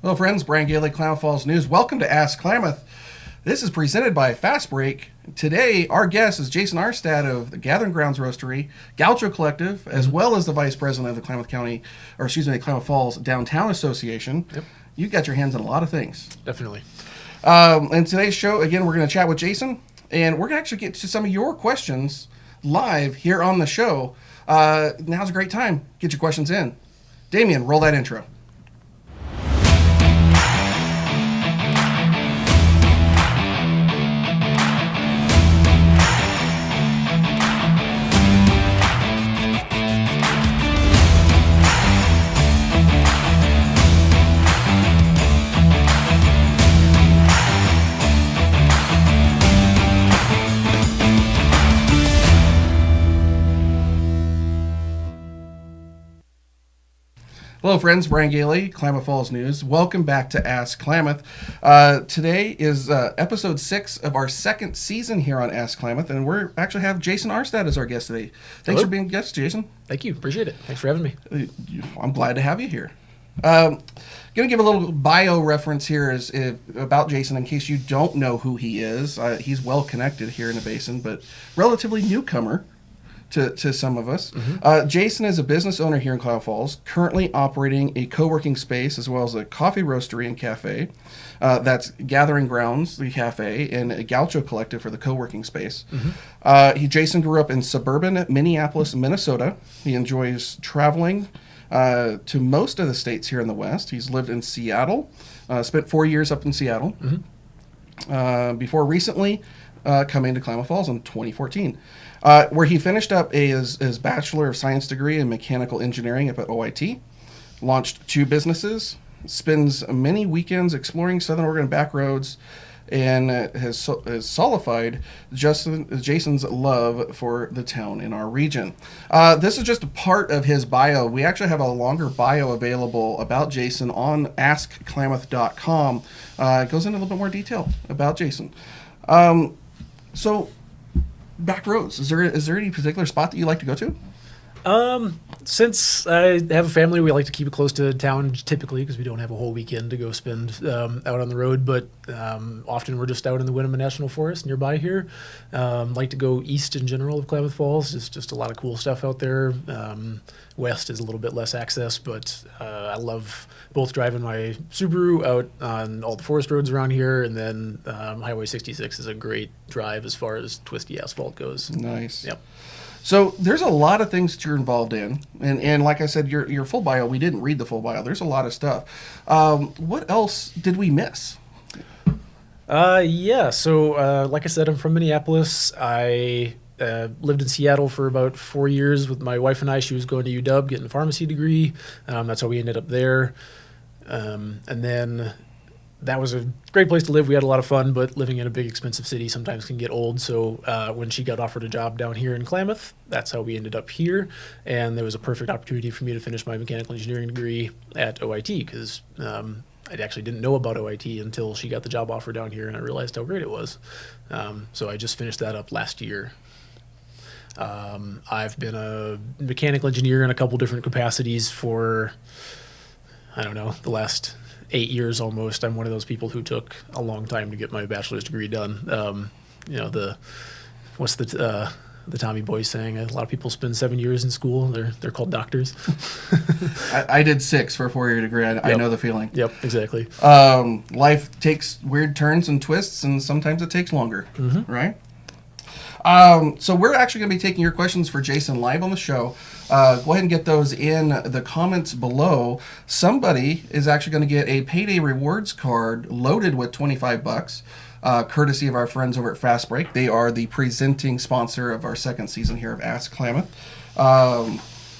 Hello, friends. Brian Gailey, Klamath Falls News. Welcome to Ask Klamath. This is presented by Fastbreak. Today, our guest is Jason Aarstad of the Gathering Grounds Roastery, Gaucho Collective, as well as the Vice President of the Klamath Falls Downtown Association. Yep. You got your hands on a lot of things. Definitely. In today's show, again, we're going to chat with Jason, and we're going to actually get to some of your questions live here on the show. Now's a great time. Get your questions in. Damien, roll that intro. Hello, friends. Brian Gailey, Klamath Falls News. Welcome back to Ask Klamath. Today is episode 6 of our second season here on Ask Klamath, and we actually have Jason Aarstad as our guest today. Thanks for being a guest, Jason. Thank you. Appreciate it. Thanks for having me. I'm glad to have you here. Going to give a little bio reference here about Jason in case you don't know who he is. He's well connected here in the Basin, but relatively newcomer to some of us. Mm-hmm. Jason is a business owner here in Klamath Falls, currently operating a co-working space as well as a coffee roastery and cafe. That's Gathering Grounds, the cafe, and a Gaucho Collective for the co-working space. Mm-hmm. Jason grew up in suburban Minneapolis, Minnesota. He enjoys traveling to most of the states here in the West. He's lived in Seattle, spent 4 years up in Seattle, before recently coming to Klamath Falls in 2014. Where he finished up his Bachelor of Science degree in Mechanical Engineering up at OIT, launched 2 businesses, spends many weekends exploring Southern Oregon back roads, and has solidified Jason's love for the town in our region. This is just a part of his bio. We actually have a longer bio available about Jason on askklamath.com. It goes into a little bit more detail about Jason. So, back roads. Is there any particular spot that you like to go to? Since I have a family, we like to keep it close to town typically because we don't have a whole weekend to go spend out on the road. But often we're just out in the Winema National Forest nearby here. Like to go east in general of Klamath Falls. There's just a lot of cool stuff out there. West is a little bit less access, but I love both driving my Subaru out on all the forest roads around here, and then Highway 66 is a great drive as far as twisty asphalt goes. Nice. Yep. So there's a lot of things that you're involved in, and like I said, your full bio, we didn't read the full bio. There's a lot of stuff. What else did we miss? So like I said, I'm from Minneapolis. I lived in Seattle for about 4 years with my wife and I. She was going to UW, getting a pharmacy degree. That's how we ended up there. And then that was a great place to live. We had a lot of fun, but living in a big, expensive city sometimes can get old. So when she got offered a job down here in Klamath, that's how we ended up here. And there was a perfect opportunity for me to finish my mechanical engineering degree at OIT because I actually didn't know about OIT until she got the job offer down here, and I realized how great it was. So I just finished that up last year. I've been a mechanical engineer in a couple different capacities for, the last 8 years almost. I'm one of those people who took a long time to get my bachelor's degree done. What's the Tommy Boy saying? A lot of people spend 7 years in school. They're called doctors. I did 6 for a 4-year degree. I know the feeling. Yep, exactly. Life takes weird turns and twists, and sometimes it takes longer, right? So we're actually going to be taking your questions for Jason live on the show. Go ahead and get those in the comments below. Somebody is actually going to get a payday rewards card loaded with $25, courtesy of our friends over at Fastbreak. They are the presenting sponsor of our second season here of Ask Klamath.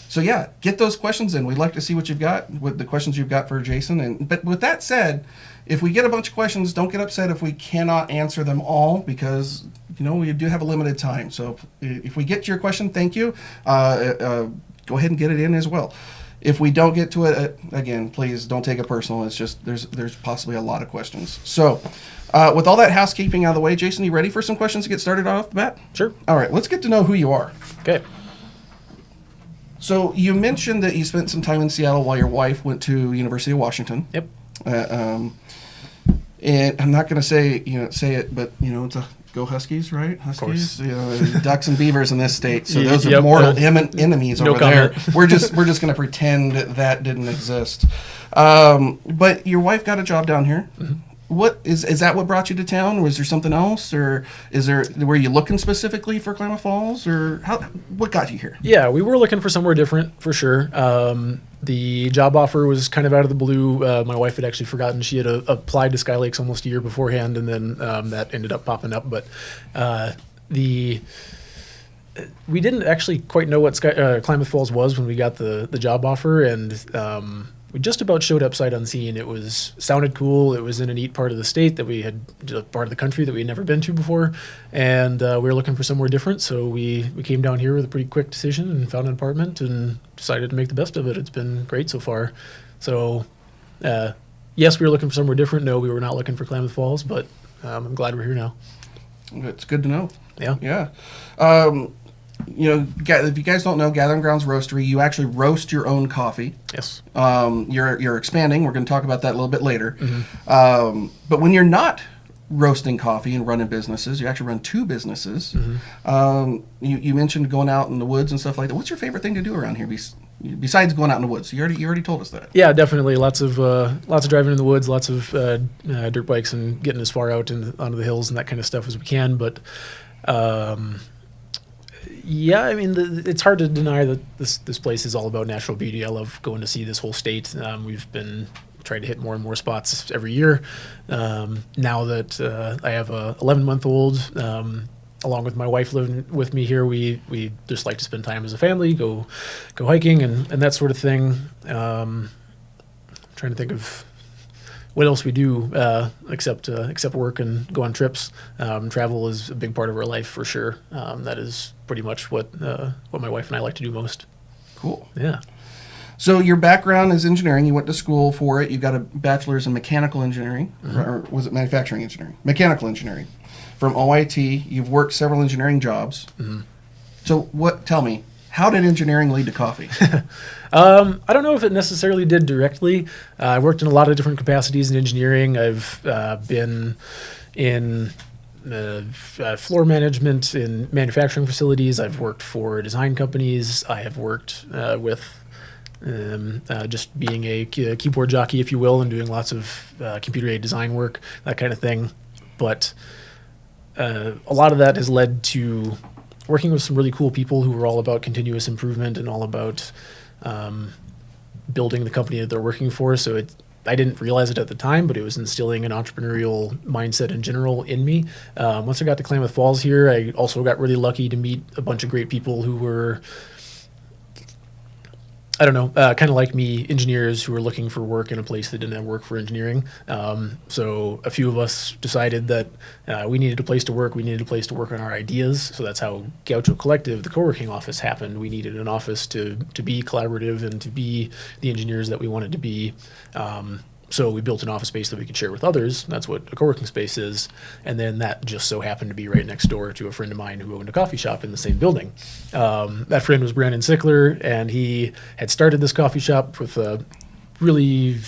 So yeah, get those questions in. We'd like to see what you've got, with the questions you've got for Jason. But with that said, if we get a bunch of questions, don't get upset if we cannot answer them all, because we do have a limited time. So if we get to your question, thank you. Go ahead and get it in as well. If we don't get to it, again, please don't take it personal. It's just there's possibly a lot of questions. So with all that housekeeping out of the way, Jason, you ready for some questions to get started off the bat? Sure. All right, let's get to know who you are. Okay. So you mentioned that you spent some time in Seattle while your wife went to University of Washington. Yep. And I'm not going to say it, but it's a go Huskies, right? Huskies, ducks and beavers in this state. So those are mortal enemies over there. We're just going to pretend that didn't exist. But your wife got a job down here. Mm-hmm. What is that? What brought you to town? Was there something else, or were you looking specifically for Klamath Falls, or what got you here? Yeah, we were looking for somewhere different for sure. The job offer was kind of out of the blue. My wife had actually forgotten she had applied to Sky Lakes almost a year beforehand, and then that ended up popping up. But we didn't actually quite know what Klamath Falls was when we got the job offer, and we just about showed up sight unseen. It sounded cool. It was in a neat part of the state that we had, part of the country that we had never been to before, and we were looking for somewhere different. So we came down here with a pretty quick decision and found an apartment and decided to make the best of it. It's been great so far. So yes, we were looking for somewhere different. No, we were not looking for Klamath Falls, but I'm glad we're here now. It's good to know. Yeah. Yeah. If you guys don't know, Gathering Grounds Roastery, you actually roast your own coffee. Yes. You're expanding. We're going to talk about that a little bit later. Mm-hmm. But when you're not roasting coffee and running businesses, you actually run two businesses. Mm-hmm. You mentioned going out in the woods and stuff like that. What's your favorite thing to do around here besides going out in the woods? You already told us that. Yeah, definitely. Lots of driving in the woods, lots of dirt bikes, and getting as far out onto the hills and that kind of stuff as we can. But yeah, I mean, it's hard to deny that this place is all about natural beauty. I love going to see this whole state. We've been trying to hit more and more spots every year. Now that I have a 11-month-old, along with my wife living with me here, we just like to spend time as a family, go hiking and that sort of thing. Trying to think of what else we do except work and go on trips. Travel is a big part of our life for sure. That is pretty much what my wife and I like to do most. Cool. Yeah. So your background is engineering. You went to school for it. You got a bachelor's in mechanical engineering, mm-hmm. or was it manufacturing engineering? Mechanical engineering from OIT. You've worked several engineering jobs. Mm-hmm. So tell me, how did engineering lead to coffee? I don't know if it necessarily did directly. I worked in a lot of different capacities in engineering. I've been in floor management in manufacturing facilities. I've worked for design companies. I have worked with just being a keyboard jockey, if you will, and doing lots of computer-aided design work, that kind of thing. But a lot of that has led to working with some really cool people who are all about continuous improvement and all about building the company that they're working for. So I didn't realize it at the time, but it was instilling an entrepreneurial mindset in general in me. Once I got to Klamath Falls here, I also got really lucky to meet a bunch of great people who were, I don't know, kind of like me, engineers who were looking for work in a place that didn't have work for engineering. So a few of us decided that we needed a place to work. We needed a place to work on our ideas. So that's how Gaucho Collective, the co-working office, happened. We needed an office to be collaborative and to be the engineers that we wanted to be. So we built an office space that we could share with others. That's what a co-working space is. And then that just so happened to be right next door to a friend of mine who owned a coffee shop in the same building. That friend was Brandon Sickler, and he had started this coffee shop with a really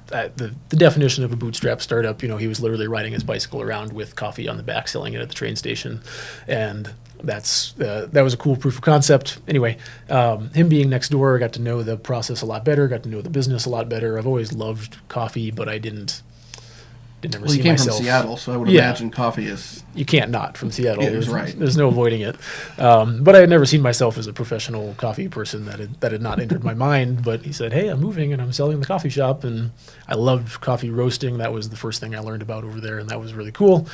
the definition of a bootstrap startup. You know, he was literally riding his bicycle around with coffee on the back, selling it at the train station. And that was a cool proof of concept. Anyway, him being next door, I got to know the process a lot better, got to know the business a lot better. I've always loved coffee, but I didn't ever see myself. You came from Seattle, so I would imagine coffee is... You can't not from Seattle. Yeah, right. There's no avoiding it. But I had never seen myself as a professional coffee person. That had not entered my mind. But he said, hey, I'm moving and I'm selling the coffee shop. And I loved coffee roasting. That was the first thing I learned about over there, and that was really cool.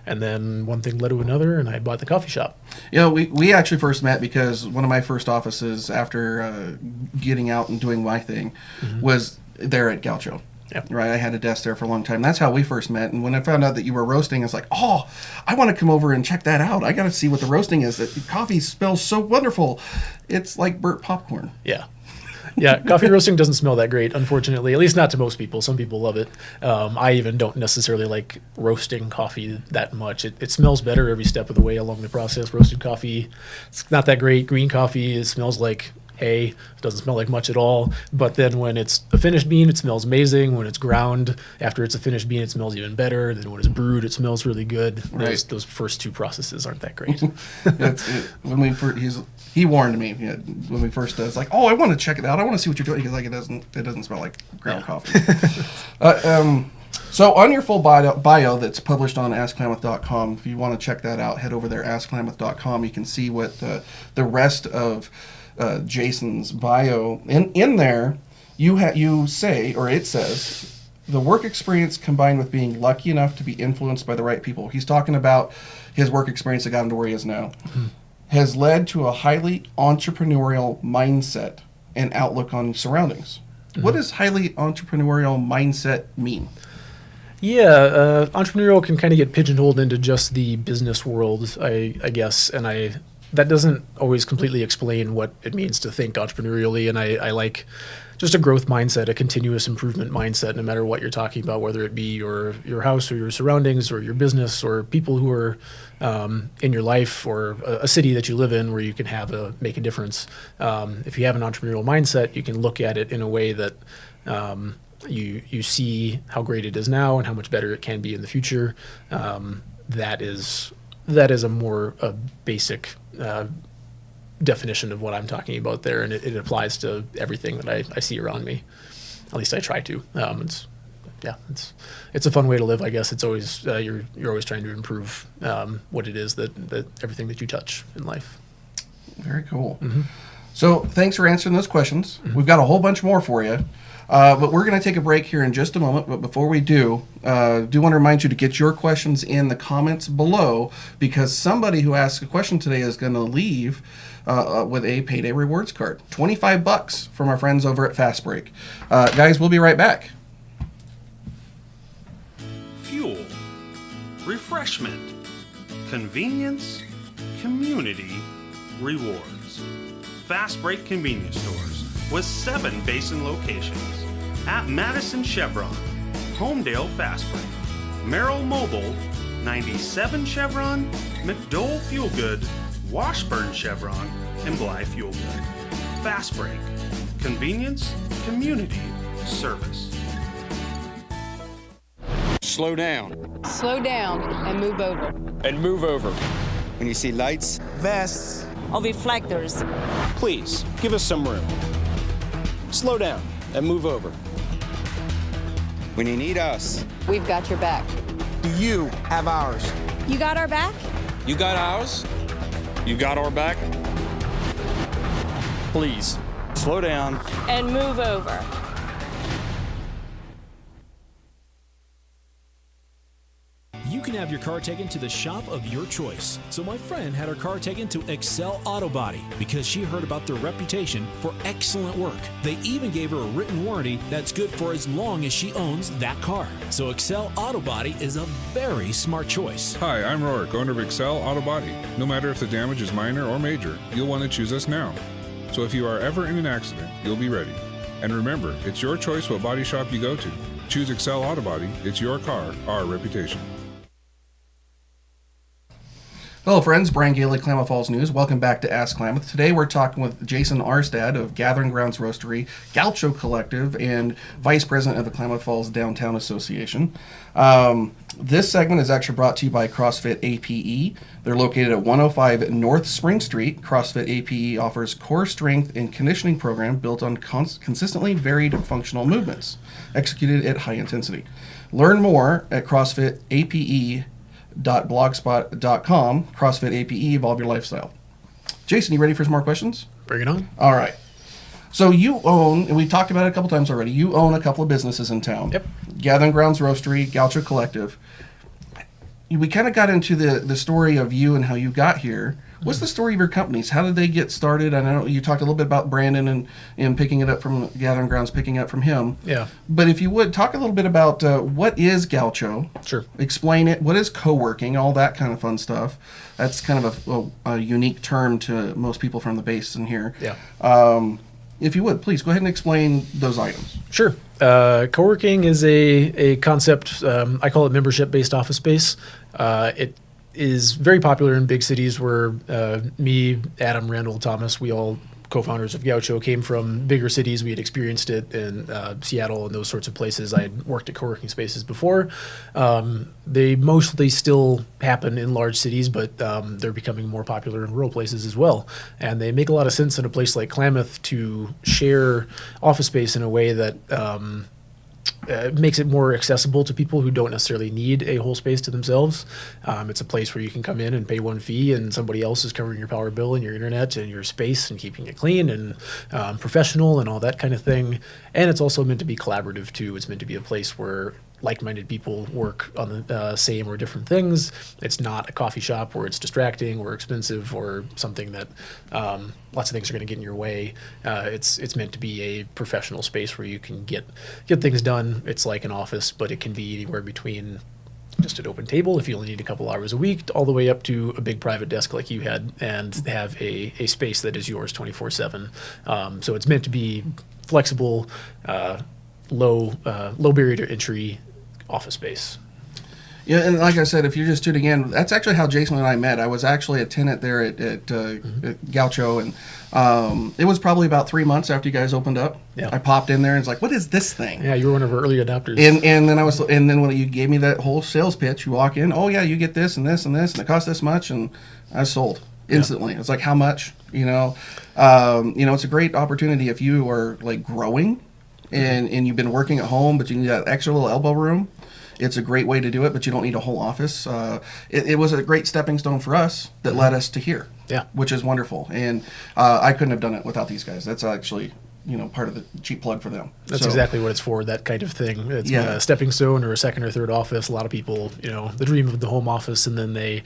And then one thing led to another, and I bought the coffee shop. You know, we actually first met because one of my first offices after getting out and doing my thing mm-hmm. was there at Gaucho. Yep. Right, I had a desk there for a long time. That's how we first met. And when I found out that you were roasting, I was like, oh, I want to come over and check that out. I got to see what the roasting is. That coffee smells so wonderful. It's like burnt popcorn. Yeah. Yeah, coffee roasting doesn't smell that great, unfortunately, at least not to most people. Some people love it. I even don't necessarily like roasting coffee that much. It smells better every step of the way along the process. Roasted coffee, it's not that great. Green coffee, it smells like hay. It doesn't smell like much at all. But then when it's a finished bean, it smells amazing. When it's ground, after it's a finished bean, it smells even better. Then when it's brewed, it smells really good. Right. Those first two processes aren't that great. He warned me when we first did. It's like, oh, I want to check it out. I want to see what you're doing. He's like, it doesn't smell like ground coffee. So on your full bio that's published on AskKlamath.com, if you want to check that out, head over there, AskKlamath.com. You can see what the rest of Jason's bio. In there, you say, or it says, the work experience combined with being lucky enough to be influenced by the right people. He's talking about his work experience that got him to where he is now. Mm-hmm. Has led to a highly entrepreneurial mindset and outlook on surroundings. Mm-hmm. What does highly entrepreneurial mindset mean? Yeah, entrepreneurial can kind of get pigeonholed into just the business world, I guess, and that doesn't always completely explain what it means to think entrepreneurially, and I like just a growth mindset, a continuous improvement mindset, no matter what you're talking about, whether it be your house or your surroundings or your business or people who are in your life or a city that you live in where you can make a difference. If you have an entrepreneurial mindset, you can look at it in a way that you see how great it is now and how much better it can be in the future. That is a more basic definition of what I'm talking about there, and it applies to everything that I see around me. At least I try to. It's a fun way to live, I guess. It's always you're always trying to improve what it is that everything that you touch in life. Very cool. Mm-hmm. So thanks for answering those questions. Mm-hmm. We've got a whole bunch more for you. But we're going to take a break here in just a moment. But before we do want to remind you to get your questions in the comments below, because somebody who asked a question today is going to leave with a payday rewards card. $25 from our friends over at Fastbreak. Guys, we'll be right back. Fuel, refreshment, convenience, community, rewards. Fastbreak convenience stores with 7 Basin locations at Madison Chevron, Homedale Fastbreak, Merrill Mobile, 97 Chevron, McDowell Fuel Good, Washburn Chevron, and Blythe Fuel Good. Fastbreak, convenience, community, service. Slow down. Slow down and move over. And move over. When you see lights, vests, or reflectors, please give us some room. Slow down and move over. when you need us, we've got your back. Do you have ours? You got our back? You got ours? You got our back? Please, slow down. And move over. You can have your car taken to the shop of your choice. So my friend had her car taken to Excel Auto Body because she heard about their reputation for excellent work. They even gave her a written warranty that's good for as long as she owns that car. So Excel Auto Body is a very smart choice. Hi, I'm Rorik, owner of Excel Auto Body. No matter if the damage is minor or major, you'll want to choose us now. So if you are ever in an accident, you'll be ready. And remember, it's your choice what body shop you go to. Choose Excel Auto Body. It's your car, our reputation. Hello friends, Brian Gailey, Klamath Falls News. Welcome back to Ask Klamath. Today we're talking with Jason Aarstad of Gathering Grounds Roastery, Gaucho Collective, and Vice President of the Klamath Falls Downtown Association. This segment is actually brought to you by CrossFit APE. They're located at 105 North Spring Street. CrossFit APE offers core strength and conditioning program built on consistently varied functional movements, executed at high intensity. Learn more at CrossFitAPE.blogspot.com. CrossFit APE, evolve your lifestyle. Jason, you ready for some more questions? Bring it on. All right. So you own, and we've talked about it a couple times already, you own a couple of businesses in town. Yep. Gathering Grounds Roastery, Gaucho Collective. We kind of got into the story of you and how you got here. What's the story of your companies? How did they get started? I know you talked a little bit about Brandon and picking it up from Gathering Grounds, picking it up from him. Yeah. But if you would, talk a little bit about what is Gaucho. Sure. Explain it. What is co-working? All that kind of fun stuff. That's kind of a unique term to most people from the Basin here. Yeah. If you would, please go ahead and explain those items. Sure. Co-working is a concept, I call it membership-based office space. It is very popular in big cities where me, Adam, Randall, Thomas, we all co-founders of Gaucho came from bigger cities. We had experienced it in Seattle and those sorts of places. I had worked at co-working spaces before. They mostly still happen in large cities, but they're becoming more popular in rural places as well. And they make a lot of sense in a place like Klamath to share office space in a way that makes it more accessible to people who don't necessarily need a whole space to themselves. It's a place where you can come in and pay one fee and somebody else is covering your power bill and your internet and your space and keeping it clean and professional and all that kind of thing. And it's also meant to be collaborative too. It's meant to be a place where like-minded people work on the same or different things. It's not a coffee shop where it's distracting or expensive or something that lots of things are going to get in your way. It's meant to be a professional space where you can get things done. It's like an office, but it can be anywhere between just an open table if you only need a couple hours a week, all the way up to a big private desk like you had, and have a space that is yours 24/7. So it's meant to be flexible, low barrier to entry office space. Yeah, and like I said, if you're just tuning in, that's actually how Jason and I met. I was actually a tenant there at Gaucho, and it was probably about 3 months after you guys opened up. Yeah. I popped in there and it's like, what is this thing? Yeah, you were one of our early adopters. And then when you gave me that whole sales pitch, you walk in, oh yeah, you get this and this and this, and it costs this much, and I was sold instantly. It's like, how much? It's a great opportunity if you are like growing and you've been working at home, but you need that extra little elbow room. It's a great way to do it, but you don't need a whole office. It was a great stepping stone for us that led us to here, which is wonderful. And I couldn't have done it without these guys. That's actually part of the cheap plug for them. That's exactly what it's for, that kind of thing. It's a stepping stone or a second or third office. A lot of people, the dream of the home office, and then they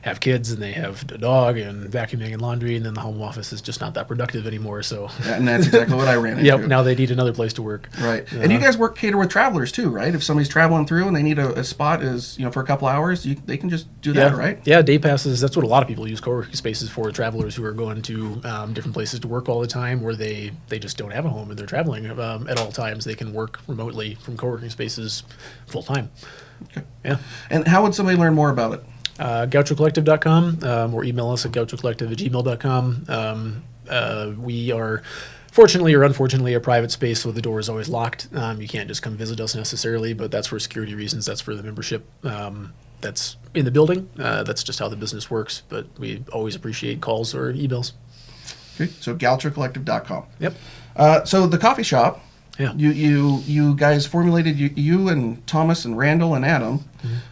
have kids and they have a dog and vacuuming and laundry, and then the home office is just not that productive anymore. So, and that's exactly what I ran into. Yep, now they need another place to work. Right. And you guys cater with travelers too, right? If somebody's traveling through and they need a spot for a couple hours, they can just do that, right? Yeah, day passes. That's what a lot of people use co-working spaces for, travelers who are going to different places to work all the time, where they just don't have a home and they're traveling at all times. They can work remotely from co-working spaces full time. Okay. Yeah. And how would somebody learn more about it? GauchoCollective.com or email us at gauchocollective@gmail.com. We are fortunately or unfortunately a private space, so the door is always locked. You can't just come visit us necessarily, but that's for security reasons. That's for the membership that's in the building. That's just how the business works, but we always appreciate calls or emails. Okay, so GauchoCollective.com. Yep. So the coffee shop, yeah. You guys formulated, you and Thomas and Randall and Adam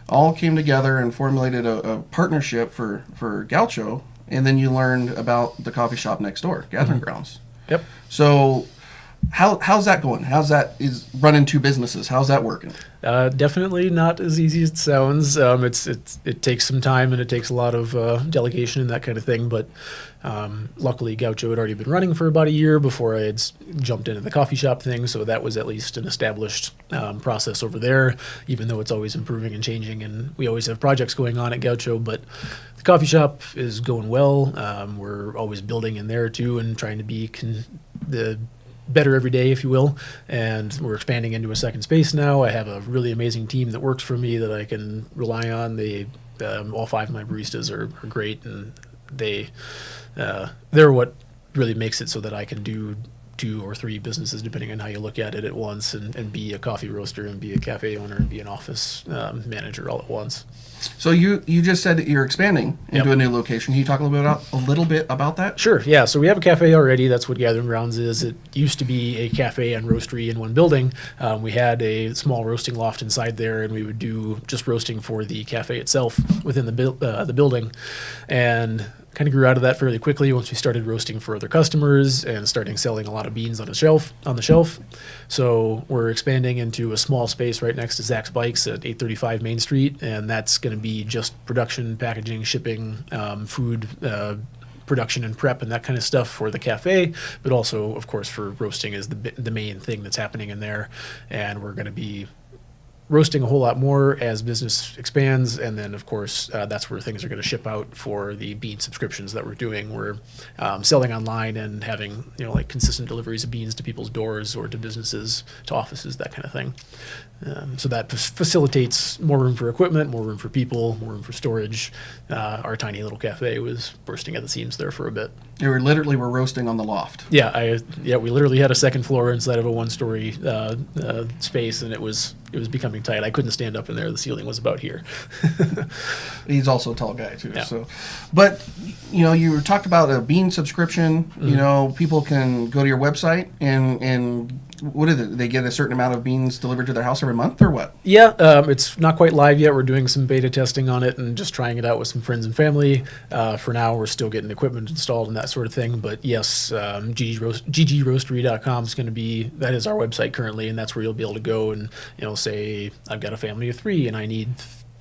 all came together and formulated a partnership for Gaucho, and then you learned about the coffee shop next door, Gathering Grounds. Yep. So how's that going? Is running two businesses? How's that working? Definitely not as easy as it sounds. It takes some time and it takes a lot of delegation and that kind of thing. But luckily, Gaucho had already been running for about a year before I had jumped into the coffee shop thing. So that was at least an established process over there, even though it's always improving and changing. And we always have projects going on at Gaucho. But the coffee shop is going well. We're always building in there too and trying to be the better every day, if you will, and we're expanding into a second space now. I have a really amazing team that works for me that I can rely on. They all five of my baristas are great, and they're what really makes it so that I can do 2 or 3 businesses, depending on how you look at it, at once, and be a coffee roaster and be a cafe owner and be an office manager all at once. So you just said that you're expanding into a new location. Can you talk a little bit about that? Sure, yeah. So we have a cafe already. That's what Gathering Grounds is. It used to be a cafe and roastery in one building. We had a small roasting loft inside there, and we would do just roasting for the cafe itself within the building. And kind of grew out of that fairly quickly once we started roasting for other customers and starting selling a lot of beans on the shelf. So we're expanding into a small space right next to Zach's Bikes at 835 Main Street, and that's going to be just production, packaging, shipping, food production and prep and that kind of stuff for the cafe, but also, of course, for roasting is the main thing that's happening in there. And we're going to be roasting a whole lot more as business expands, and then of course that's where things are going to ship out for the bean subscriptions that we're doing. We're selling online and having like consistent deliveries of beans to people's doors or to businesses, to offices, that kind of thing. So that facilitates more room for equipment, more room for people, more room for storage. Our tiny little cafe was bursting at the seams there for a bit. You were literally roasting on the loft. Yeah, we literally had a second floor inside of a one-story space, and it was becoming tight. I couldn't stand up in there. The ceiling was about here. He's also a tall guy too. Yeah. So, but you talked about a bean subscription. Mm-hmm. People can go to your website and what is it? They get a certain amount of beans delivered to their house every month, or what? Yeah, it's not quite live yet. We're doing some beta testing on it and just trying it out with some friends and family. For now, we're still getting equipment installed and that sort of thing. But yes, GGRoastery.com is going to be, that is our website currently, and that's where you'll be able to go and say I've got a family of 3 and I need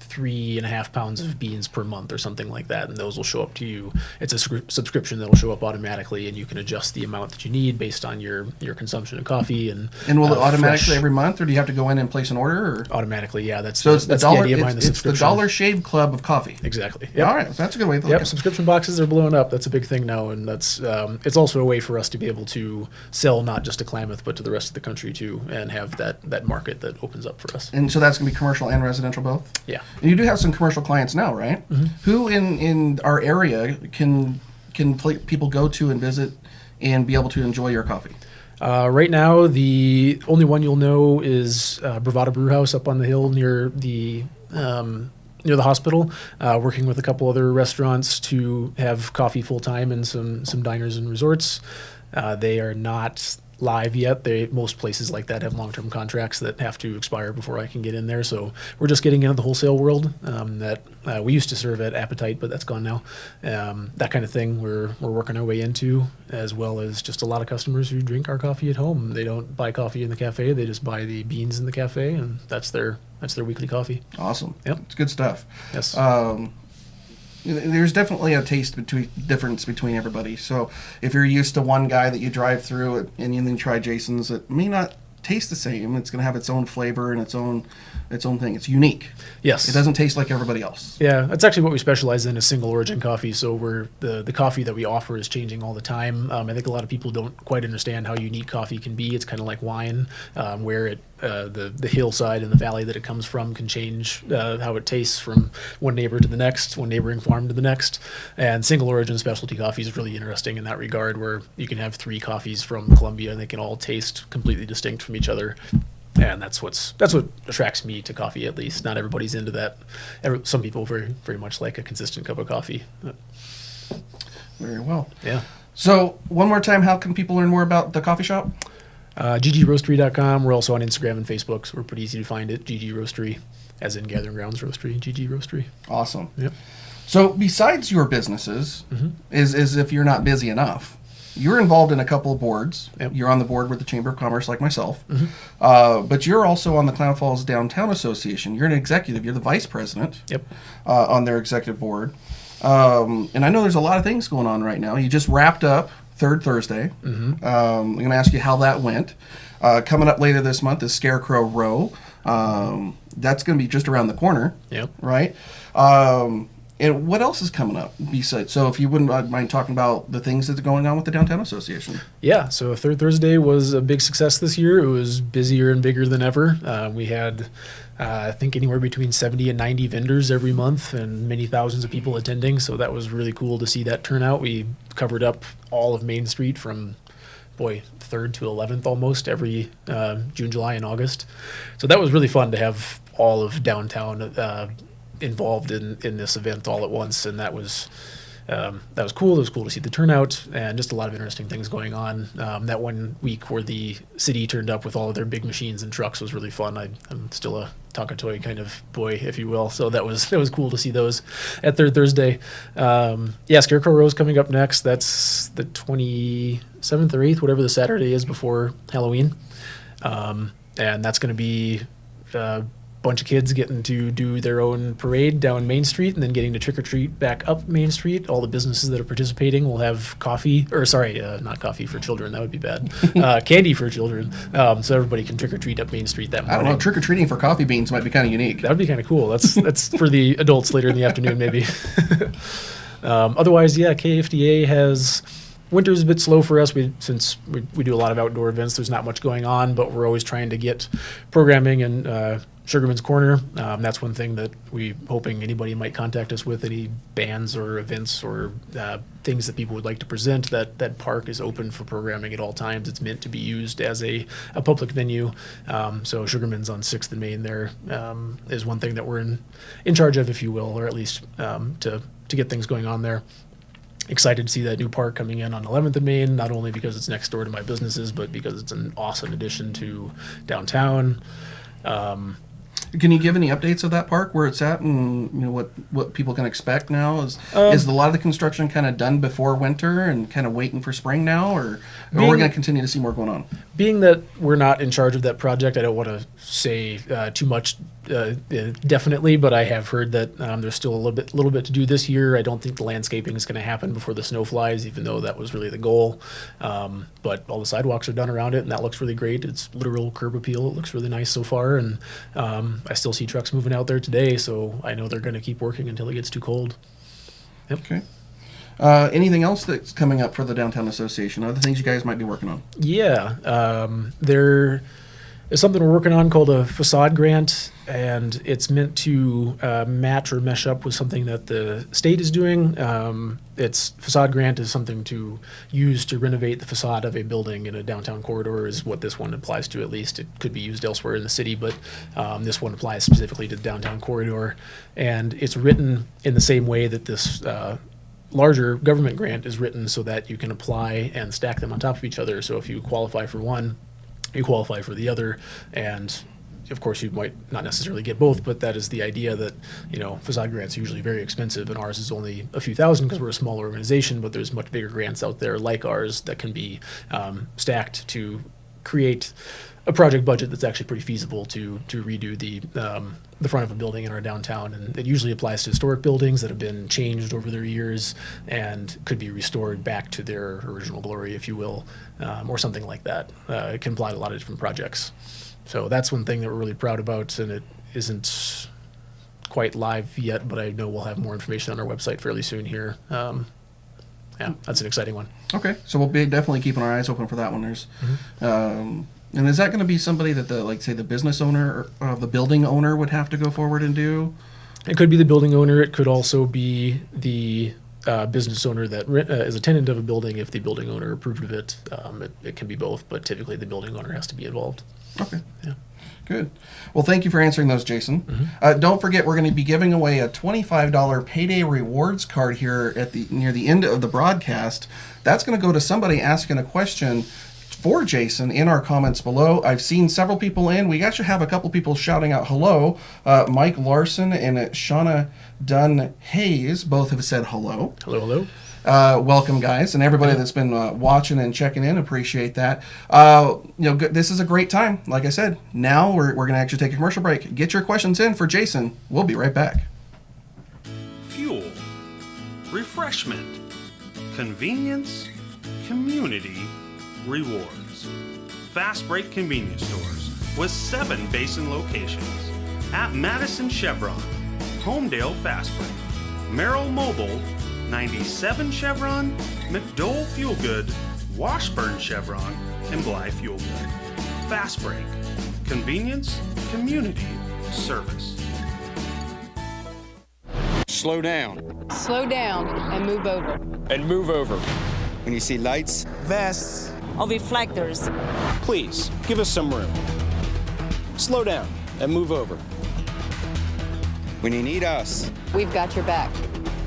3.5 pounds of beans per month or something like that, and those will show up to you. It's a subscription that'll show up automatically, and you can adjust the amount that you need based on your consumption of coffee. And will it automatically fresh. every month, or do you have to go in and place an order? Or? Automatically, yeah. That's So it's that's the dollar. idea behind the It's the subscription. Dollar Shave Club of coffee. Exactly. Yep. All right, that's a good way to look Yep, at it. subscription boxes are blowing up. That's a big thing now, and that's it's also a way for us to be able to sell not just to Klamath but to the rest of the country too, and have that market that opens up for us. And so that's going to be commercial and residential both? Yeah. And you do have some commercial clients now, right? Mm-hmm. Who in our area can people go to and visit and be able to enjoy your coffee? Right now, the only one you'll know is Bravada Brewhouse up on the hill near the hospital, working with a couple other restaurants to have coffee full time and some diners and resorts. They are not live yet. Most places like that have long-term contracts that have to expire before I can get in there. So we're just getting into the wholesale world that we used to serve at Appetite, but that's gone now. That kind of thing we're working our way into, as well as just a lot of customers who drink our coffee at home. They don't buy coffee in the cafe; they just buy the beans in the cafe, and that's their weekly coffee. Awesome. Yep. It's good stuff. Yes. There's definitely a difference between everybody. So if you're used to one guy that you drive through it, and then try Jason's, it may not taste the same. It's going to have its own flavor and its own thing. It's unique. Yes. It doesn't taste like everybody else. Yeah, that's actually what we specialize in, is single origin coffee. So the coffee that we offer is changing all the time. I think a lot of people don't quite understand how unique coffee can be. It's kind of like wine, where the hillside and the valley that it comes from can change how it tastes from one neighbor to the next, one neighboring farm to the next. And single origin specialty coffee is really interesting in that regard, where you can have 3 coffees from Colombia and they can all taste completely distinct from each other. And that's what attracts me to coffee, at least. Not everybody's into that. Some people very, very much like a consistent cup of coffee. Very well. Yeah. So one more time, how can people learn more about the coffee shop? GGRoastery.com. We're also on Instagram and Facebook, so we're pretty easy to find it. GG Roastery, as in Gathering Grounds Roastery. GG Roastery. Awesome. Yep. So besides your businesses, is if you're not busy enough, you're involved in a couple of boards. Yep. You're on the board with the Chamber of Commerce, like myself. But you're also on the Klamath Falls Downtown Association. You're an executive. You're the vice president. Yep. On their executive board. And I know there's a lot of things going on right now. You just wrapped up Third Thursday. I'm going to ask you how that went. Coming up later this month is Scarecrow Row. That's going to be just around the corner. Yep. Right? And what else is coming up besides? So if you wouldn't mind talking about the things that are going on with the Downtown Association. Yeah, so Third Thursday was a big success this year. It was busier and bigger than ever. We had, I think, anywhere between 70 and 90 vendors every month and many thousands of people attending. So that was really cool to see that turnout. We covered up all of Main Street from 3rd to 11th almost every June, July, and August. So that was really fun to have all of downtown involved in this event all at once, and that was cool. It was cool to see the turnout and just a lot of interesting things going on. That one week where the city turned up with all of their big machines and trucks was really fun. I'm still a Takatoy kind of boy, if you will, so that was cool to see those at Third Thursday. Scarecrow Row's coming up next. That's the 27th or 8th, whatever the Saturday is before Halloween, and that's going to be bunch of kids getting to do their own parade down Main Street and then getting to trick-or-treat back up Main Street. All the businesses that are participating will have coffee, or not coffee for children, that would be bad, candy for children, so everybody can trick-or-treat up Main Street that morning. I don't know, trick-or-treating for coffee beans might be kind of unique. That would be kind of cool. That's for the adults later in the afternoon, maybe. Otherwise, KFDA has... Winter's a bit slow for us. Since we do a lot of outdoor events, there's not much going on, but we're always trying to get programming and Sugarman's Corner. That's one thing that we hoping anybody might contact us with, any bands or events or things that people would like to present. That park is open for programming at all times. It's meant to be used as a public venue. So Sugarman's on 6th and Main there is one thing that we're in charge of, if you will, or at least to get things going on there. Excited to see that new park coming in on 11th and Main, not only because it's next door to my businesses, but because it's an awesome addition to downtown. Can you give any updates of that park, where it's at, and what people can expect now? Is a lot of the construction kind of done before winter and kind of waiting for spring now, or we're going to continue to see more going on? Being that we're not in charge of that project, I don't want to say too much definitely, but I have heard that there's still a little bit to do this year. I don't think the landscaping is going to happen before the snow flies, even though that was really the goal. But all the sidewalks are done around it, and that looks really great. It's literal curb appeal. It looks really nice so far, and I still see trucks moving out there today, so I know they're going to keep working until it gets too cold. Yep. Okay. Anything else that's coming up for the Downtown Association? Other things you guys might be working on? Yeah. There is something we're working on called a Facade Grant, and it's meant to match or mesh up with something that the state is doing. Facade Grant is something to use to renovate the facade of a building in a downtown corridor, is what this one applies to. At least it could be used elsewhere in the city, but this one applies specifically to the downtown corridor. And it's written in the same way that this larger government grant is written, so that you can apply and stack them on top of each other. So if you qualify for one, you qualify for the other, and of course you might not necessarily get both, but that is the idea that, facade grants are usually very expensive, and ours is only a few thousand because we're a small organization, but there's much bigger grants out there like ours that can be stacked to create a project budget that's actually pretty feasible to redo the front of a building in our downtown. And it usually applies to historic buildings that have been changed over their years and could be restored back to their original glory, if you will, or something like that. It can apply to a lot of different projects. So that's one thing that we're really proud about, and it isn't quite live yet, but I know we'll have more information on our website fairly soon here. Yeah, that's an exciting one. Okay, so we'll be definitely keeping our eyes open for that one. There's, and is that going to be somebody that the business owner or the building owner would have to go forward and do? It could be the building owner. It could also be the business owner that is a tenant of a building if the building owner approved of it. It can be both, but typically the building owner has to be involved. Okay. Yeah. Good. Well, thank you for answering those, Jason. Don't forget, we're going to be giving away a $25 payday rewards card here near the end of the broadcast. That's going to go to somebody asking a question for Jason in our comments below. I've seen several people in. We actually have a couple people shouting out hello. Mike Larson and Shauna Dunn Hayes both have said hello. Hello, hello. Welcome, guys, and everybody that's been watching and checking in. Appreciate that. This is a great time. Like I said, now we're going to actually take a commercial break. Get your questions in for Jason. We'll be right back. Fuel, refreshment, convenience, community, rewards. Fastbreak convenience stores with 7 Basin locations at Madison Chevron, Homedale Fastbreak, Merrill Mobile, 97 Chevron, McDowell Fuel Good, Washburn Chevron, and Blythe Fuel Good. Fastbreak, convenience, community, service. Slow down. Slow down and move over. And move over. When you see lights, Vests, Or reflectors. please give us some room. Slow down and move over. when you need us. We've got your back.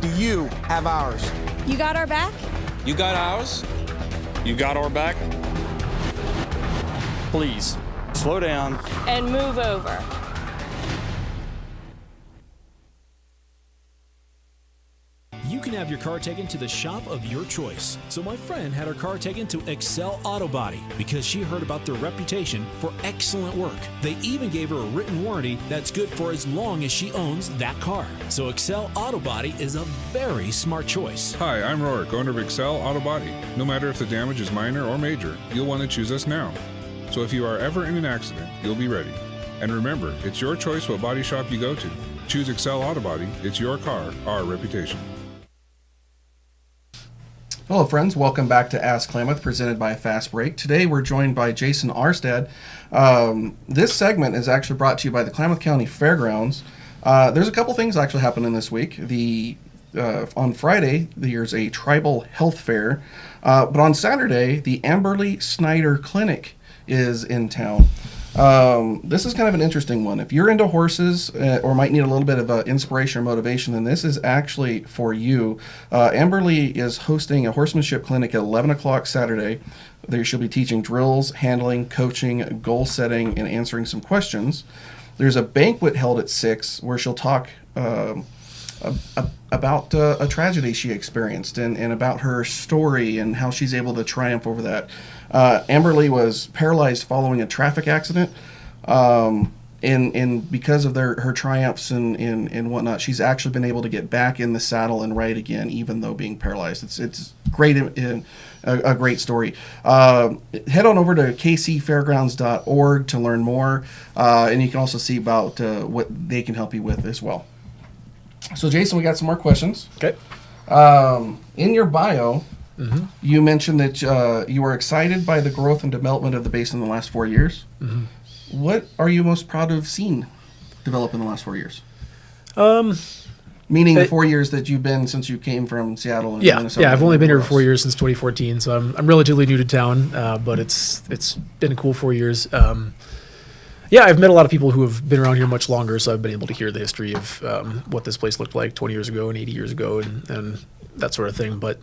Do you have ours? You got our back? You got ours? You got our back? Please, slow down. And move over. You can have your car taken to the shop of your choice. So my friend had her car taken to Excel Auto Body because she heard about their reputation for excellent work. They even gave her a written warranty that's good for as long as she owns that car. So Excel Auto Body is a very smart choice. Hi, I'm Rourke, owner of Excel Auto Body. No matter if the damage is minor or major, you'll want to choose us now. So if you are ever in an accident, you'll be ready. And remember, it's your choice what body shop you go to. Choose Excel Auto Body. It's your car, our reputation. Hello, friends. Welcome back to Ask Klamath, presented by Fastbreak. Today, we're joined by Jason Aarstad. This segment is actually brought to you by the Klamath County Fairgrounds. There's a couple things actually happening this week. On Friday, there's a tribal health fair, but on Saturday, the Amberly Snyder Clinic is in town. This is kind of an interesting one. If you're into horses or might need a little bit of inspiration or motivation, then this is actually for you. Amberly is hosting a horsemanship clinic at 11 o'clock Saturday. There she'll be teaching drills, handling, coaching, goal setting, and answering some questions. There's a banquet held at 6 where she'll talk about a tragedy she experienced and about her story and how she's able to triumph over that. Amberly was paralyzed following a traffic accident, and because of her triumphs and whatnot, she's actually been able to get back in the saddle and ride again, even though being paralyzed. It's great, a great story. Head on over to kcfairgrounds.org to learn more, and you can also see about what they can help you with as well. So, Jason, we got some more questions. Okay. In your bio, you mentioned that you were excited by the growth and development of the basin in the last 4 years. What are you most proud to have seen develop in the last 4 years? Meaning the 4 years that you've been since you came from Seattle. And Minnesota. I've only been here for 4 years, since 2014, so I'm relatively new to town, but it's been a cool 4 years. I've met a lot of people who have been around here much longer, so I've been able to hear the history of what this place looked like 20 years ago and 80 years ago and that sort of thing. But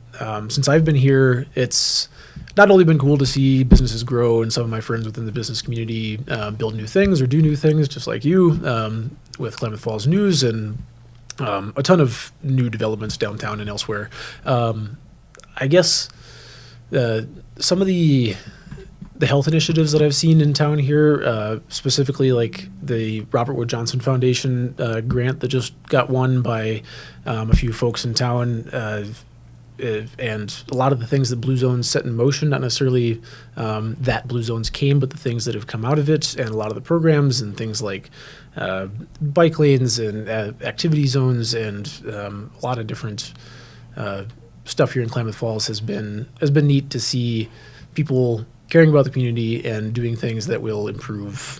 since I've been here, it's not only been cool to see businesses grow and some of my friends within the business community build new things or do new things, just like you, with Klamath Falls News and a ton of new developments downtown and elsewhere. I guess some of the health initiatives that I've seen in town here, specifically like the Robert Wood Johnson Foundation grant that just got won by a few folks in town, and a lot of the things that Blue Zones set in motion, not necessarily that Blue Zones came, but the things that have come out of it, and a lot of the programs and things like bike lanes and activity zones and a lot of different stuff here in Klamath Falls has been neat to see people caring about the community and doing things that will improve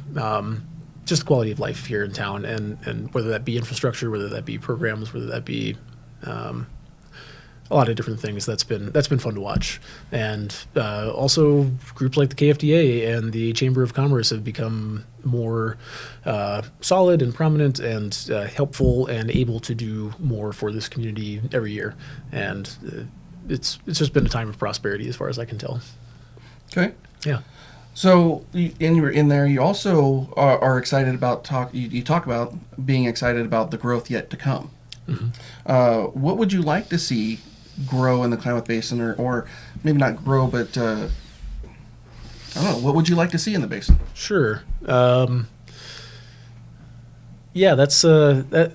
just the quality of life here in town, and whether that be infrastructure, whether that be programs, whether that be a lot of different things. That's been fun to watch. And also groups like the KFDA and the Chamber of Commerce have become more solid and prominent and helpful and able to do more for this community every year. And it's just been a time of prosperity as far as I can tell. Okay. Yeah. So in there, you also are excited about you talk about being excited about the growth yet to come. What would you like to see grow in the Klamath Basin, or maybe not grow, but I don't know. What would you like to see in the basin? Sure. That's that.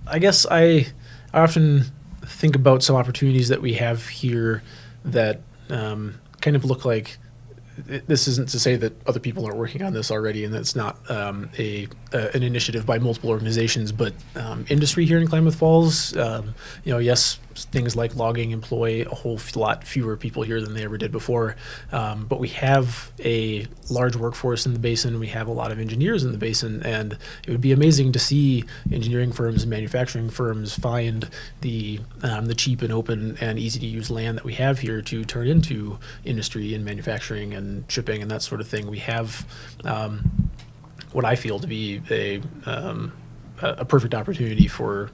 I guess I often think about some opportunities that we have here that kind of look like. This isn't to say that other people aren't working on this already, and that's not an initiative by multiple organizations, but industry here in Klamath Falls, yes, things like logging employ a whole lot fewer people here than they ever did before, but we have a large workforce in the basin. We have a lot of engineers in the basin, and it would be amazing to see engineering firms and manufacturing firms find the cheap and open and easy to use land that we have here to turn into industry and manufacturing and shipping and that sort of thing. We have what I feel to be a perfect opportunity for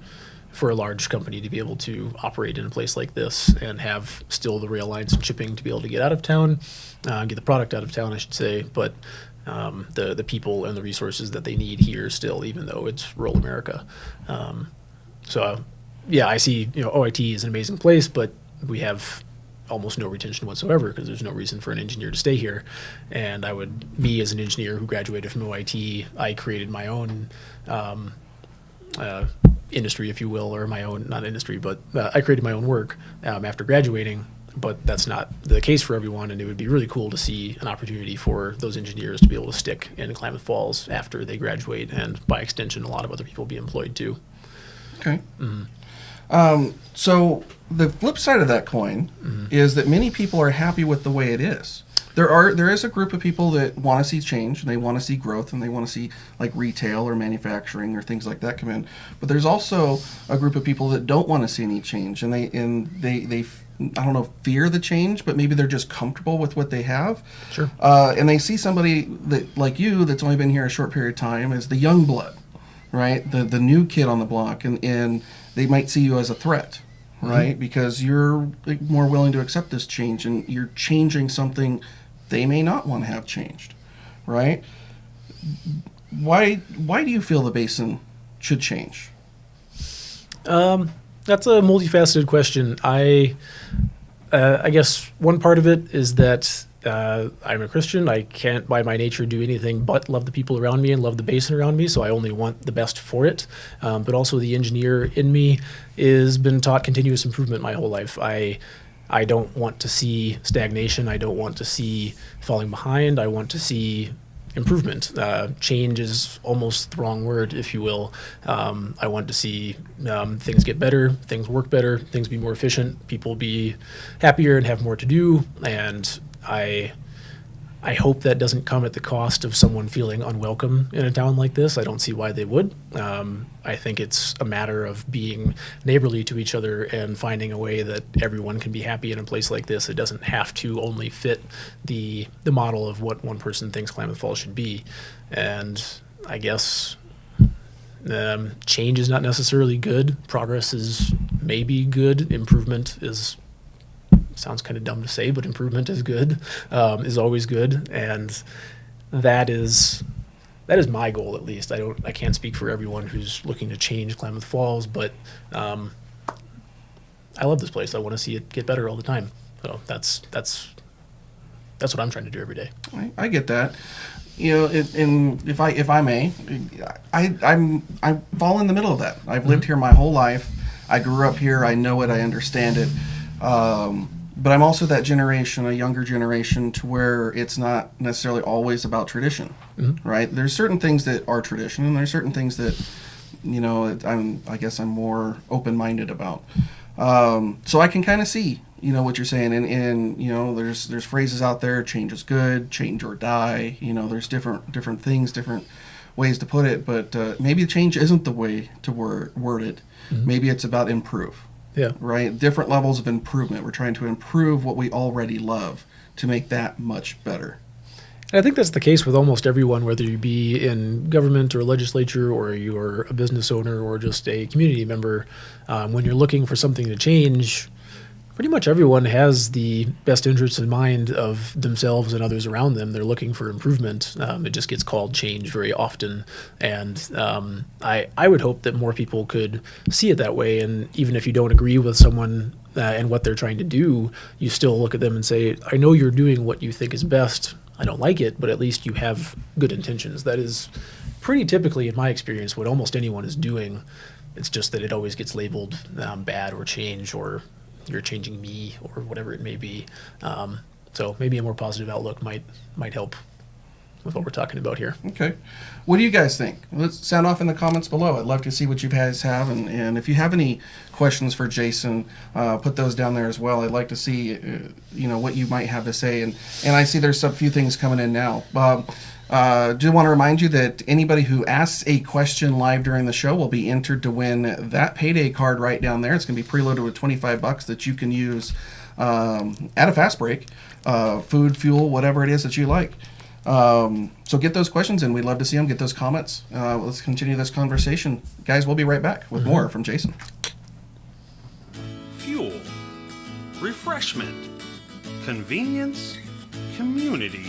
a large company to be able to operate in a place like this and have still the rail lines and shipping to be able to get out of town, get the product out of town, I should say, but the people and the resources that they need here still, even though it's rural America. I see, OIT is an amazing place, but we have almost no retention whatsoever because there's no reason for an engineer to stay here. And me as an engineer who graduated from OIT, I created my own industry, if you will, or my own, not industry, but I created my own work after graduating, but that's not the case for everyone, and it would be really cool to see an opportunity for those engineers to be able to stick in Klamath Falls after they graduate, and by extension, a lot of other people be employed too. Okay. So the flip side of that coin is that many people are happy with the way it is. There is a group of people that want to see change, and they want to see growth, and they want to see like retail or manufacturing or things like that come in. But there's also a group of people that don't want to see any change, and they I don't know, fear the change, but maybe they're just comfortable with what they have. Sure. And they see somebody that like you that's only been here a short period of time as the young blood, right? The new kid on the block, and they might see you as a threat. Right, because you're more willing to accept this change, and you're changing something they may not want to have changed, right? Why do you feel the Basin should change? That's a multifaceted question. I guess one part of it is that I'm a Christian. I can't, by my nature, do anything but love the people around me and love the Basin around me, so I only want the best for it. But also the engineer in me has been taught continuous improvement my whole life. I don't want to see stagnation. I don't want to see falling behind. I want to see improvement. Change is almost the wrong word, if you will. I want to see things get better, things work better, things be more efficient, people be happier and have more to do. And I hope that doesn't come at the cost of someone feeling unwelcome in a town like this. I don't see why they would. I think it's a matter of being neighborly to each other and finding a way that everyone can be happy in a place like this. It doesn't have to only fit the model of what one person thinks Klamath Falls should be. And I guess change is not necessarily good. Progress is maybe good. Improvement is, sounds kind of dumb to say, but improvement is good, is always good. And that is my goal, at least. I can't speak for everyone who's looking to change Klamath Falls, but I love this place. I want to see it get better all the time. So that's what I'm trying to do every day. I get that. You know, if I may, I fall in the middle of that. I've lived here my whole life. I grew up here. I know it. I understand it. But I'm also that generation, a younger generation, to where it's not necessarily always about tradition, right? There's certain things that are tradition, and there's certain things that, you know, I guess I'm more open-minded about. So I can kind of see, you know, what you're saying, and you know, there's phrases out there: change is good, change or die. You know, there's different things, different ways to put it. But maybe change isn't the way to word it. Maybe it's about improve. Yeah. Right? Different levels of improvement. We're trying to improve what we already love to make that much better. And I think that's the case with almost everyone, whether you be in government or legislature, or you're a business owner or just a community member. When you're looking for something to change, pretty much everyone has the best interests in mind of themselves and others around them. They're looking for improvement. It just gets called change very often. And I would hope that more people could see it that way. And even if you don't agree with someone and what they're trying to do, you still look at them and say, I know you're doing what you think is best. I don't like it, but at least you have good intentions. That is pretty typically, in my experience, what almost anyone is doing. It's just that it always gets labeled bad or change, or you're changing me, or whatever it may be. So maybe a more positive outlook might help with what we're talking about here. Okay. What do you guys think? Let's sound off in the comments below. I'd love to see what you guys have. And if you have any questions for Jason, put those down there as well. I'd like to see, you know, what you might have to say. And I see there's a few things coming in now. Do want to remind you that anybody who asks a question live during the show will be entered to win that payday card right down there. It's going to be preloaded with $25 that you can use at a Fastbreak, food, fuel, whatever it is that you like. So get those questions in. We'd love to see them. Get those comments. Let's continue this conversation. Guys, we'll be right back with more from Jason. Fuel, refreshment, convenience, community,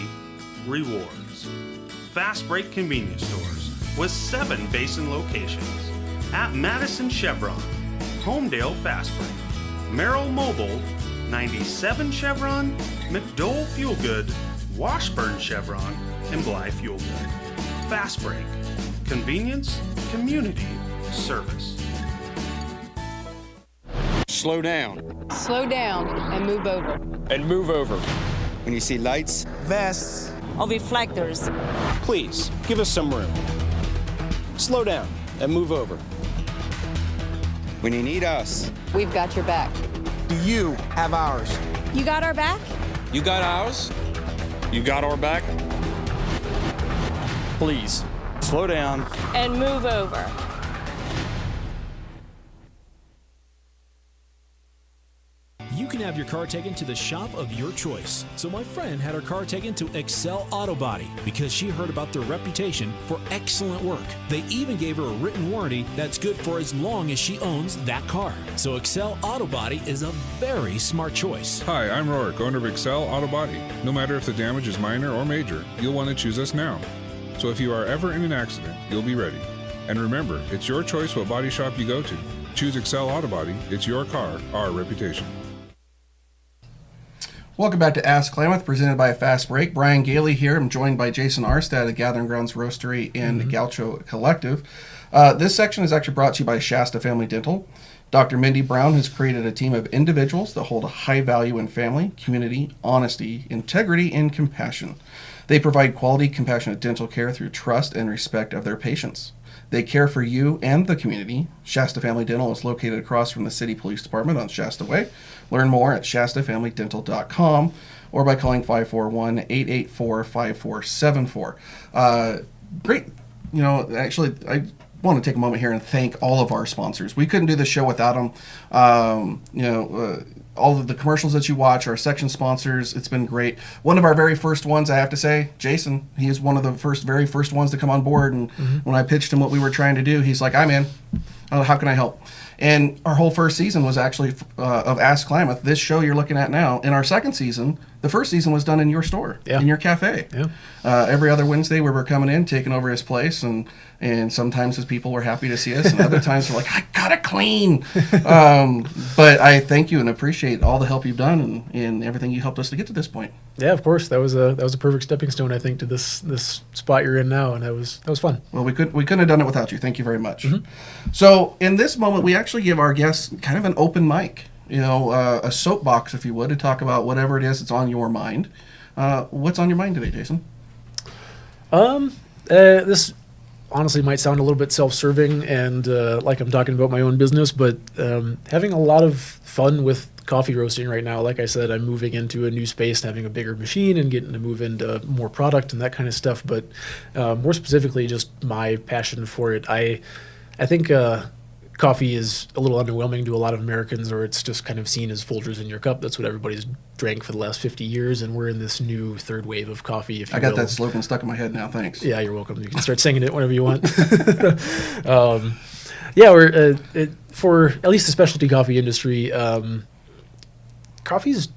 rewards. Fastbreak convenience stores with 7 Basin locations at Madison Chevron, Homedale Fastbreak, Merrill Mobile, 97 Chevron, McDowell Fuel Good, Washburn Chevron, and Bly Fuel Good. Fastbreak, convenience, community, service. Slow down. Slow down and move over. And move over. When you see lights, Vests, Or reflectors. please give us some room. Slow down and move over. When you need us, We've got your back. Do you have ours? You got our back? you got ours? You got our back? Please, slow down. And move over. You can have your car taken to the shop of your choice. So my friend had her car taken to Excel Auto Body because she heard about their reputation for excellent work. They even gave her a written warranty that's good for as long as she owns that car. So Excel Auto Body is a very smart choice. Hi, I'm Rourke, owner of Excel Auto Body. No matter if the damage is minor or major, you'll want to choose us now. So if you are ever in an accident, you'll be ready. And remember, it's your choice what body shop you go to. Choose Excel Auto Body. It's your car, our reputation. Welcome back to Ask Klamath, presented by Fastbreak. Brian Gailey here. I'm joined by Jason Aarstad of Gathering Grounds Roastery and Gaucho Collective. This section is actually brought to you by Shasta Family Dental. Dr. Mindy Brown has created a team of individuals that hold a high value in family, community, honesty, integrity, and compassion. They provide quality, compassionate dental care through trust and respect of their patients. They care for you and the community. Shasta Family Dental is located across from the City Police Department on Shasta Way. Learn more at shastafamilydental.com or by calling 541-884-5474. Great. You know, actually, I want to take a moment here and thank all of our sponsors. We couldn't do this show without them. All of the commercials that you watch, our section sponsors, it's been great. One of our very first ones, I have to say, Jason, he is one of the very first ones to come on board. And when I pitched him what we were trying to do, he's like, I'm in. How can I help? And our whole first season was actually of Ask Klamath. This show you're looking at now. In our second season, the first season was done in your store, in your cafe. Yeah. Every other Wednesday we were coming in, taking over his place, and sometimes his people were happy to see us, and other times they're like, I gotta clean. But I thank you and appreciate all the help you've done and everything you helped us to get to this point. Yeah, of course. That was a perfect stepping stone, I think, to this spot you're in now, and that was fun. Well, we couldn't have done it without you. Thank you very much. So in this moment, we actually give our guests kind of an open mic, a soapbox, if you would, to talk about whatever it is that's on your mind. What's on your mind today, Jason? This honestly might sound a little bit self-serving and like I'm talking about my own business, but having a lot of fun with coffee roasting right now. Like I said, I'm moving into a new space, having a bigger machine and getting to move into more product and that kind of stuff. But more specifically, just my passion for it. I think coffee is a little underwhelming to a lot of Americans, or it's just kind of seen as Folgers in your cup. That's what everybody's drank for the last 50 years, and we're in this new third wave of coffee, if you will. I got that slogan stuck in my head now, thanks. Yeah, you're welcome. You can start singing it whenever you want. For at least the specialty coffee industry, coffee's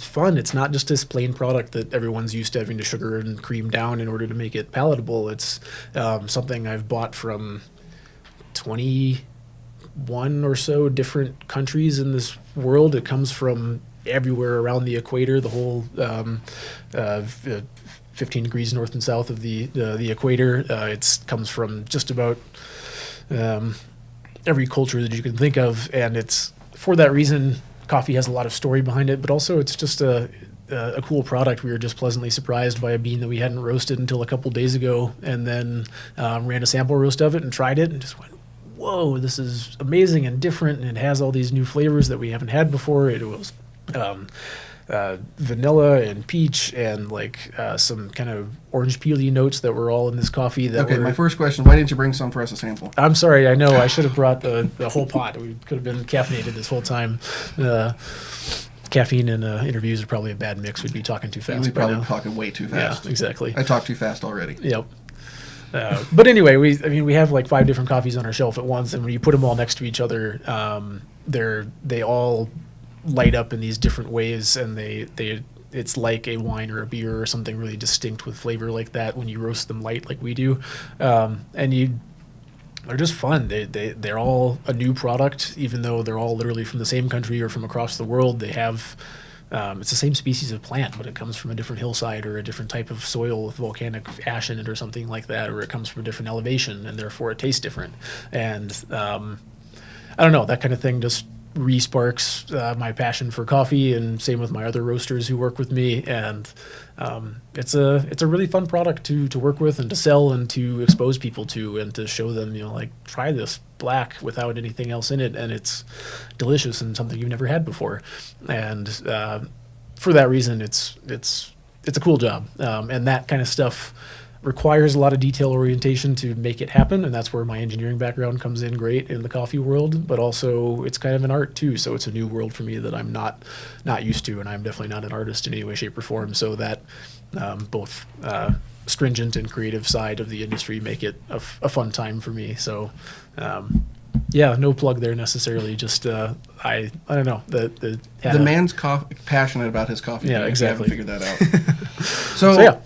fun. It's not just this plain product that everyone's used to having to sugar and cream down in order to make it palatable. It's something I've bought from 21 or so different countries in this world. It comes from everywhere around the equator, the whole 15 degrees north and south of the equator. It comes from just about every culture that you can think of, and it's for that reason coffee has a lot of story behind it, but also it's just a cool product. We were just pleasantly surprised by a bean that we hadn't roasted until a couple days ago, and then ran a sample roast of it and tried it and just went, whoa, this is amazing and different, and it has all these new flavors that we haven't had before. It was vanilla and peach and some kind of orange peely notes that were all in this coffee. My first question, why didn't you bring some for us to sample? I'm sorry, I know. I should have brought the whole pot. We could have been caffeinated this whole time. Caffeine and interviews are probably a bad mix. We'd be talking too fast. We'd probably be talking way too fast. Yeah, exactly. I talk too fast already. Yep. But anyway, we have like 5 different coffees on our shelf at once, and when you put them all next to each other, they all light up in these different ways, and it's like a wine or a beer or something really distinct with flavor like that when you roast them light like we do, and they're just fun. They're all a new product, even though they're all literally from the same country or from across the world. They have it's the same species of plant, but it comes from a different hillside or a different type of soil with volcanic ash in it or something like that, or it comes from a different elevation, and therefore it tastes different. And I don't know, that kind of thing just re-sparks my passion for coffee, and same with my other roasters who work with me. And it's a really fun product to work with and to sell and to expose people to, and to show them, like, try this black without anything else in it, and it's delicious and something you've never had before. And for that reason, it's a cool job, and that kind of stuff requires a lot of detail orientation to make it happen, and that's where my engineering background comes in great in the coffee world. But also, it's kind of an art too, so it's a new world for me that I'm not used to, and I'm definitely not an artist in any way, shape, or form. So that both stringent and creative side of the industry make it a fun time for me. So yeah, no plug there necessarily. Just I don't know. The man's passionate about his coffee. Yeah, exactly. Figured that out. So yeah.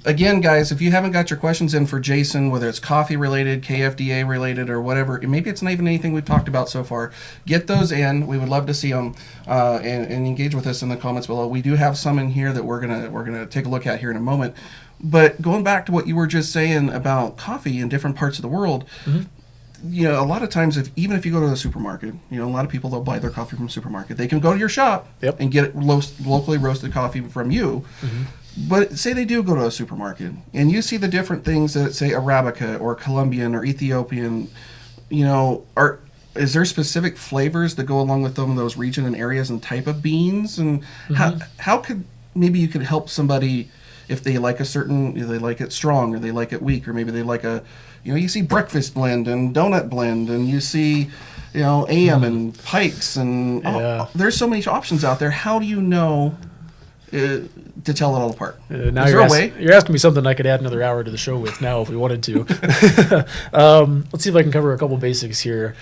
Again, guys, if you haven't got your questions in for Jason, whether it's coffee related, KFDA related, or whatever, maybe it's not even anything we've talked about so far, get those in. We would love to see them and engage with us in the comments below. We do have some in here that we're gonna take a look at here in a moment. But going back to what you were just saying about coffee in different parts of the world. Mm-hmm. A lot of times, even if you go to the supermarket, a lot of people, they'll buy their coffee from the supermarket. They can go to your shop and get locally roasted coffee from you. Mm-hmm. But say they do go to a supermarket and you see the different things that say Arabica or Colombian or Ethiopian, is there specific flavors that go along with them, those region and areas and type of beans? And how could maybe you could help somebody if they like they like it strong or they like it weak, or maybe they like you see breakfast blend and donut blend, and you see, AM and Pikes, and there's so many options out there. How do you know to tell it all apart? Now Is there a way? You're asking me something I could add another hour to the show with now if we wanted to. Let's see if I can cover a couple basics here.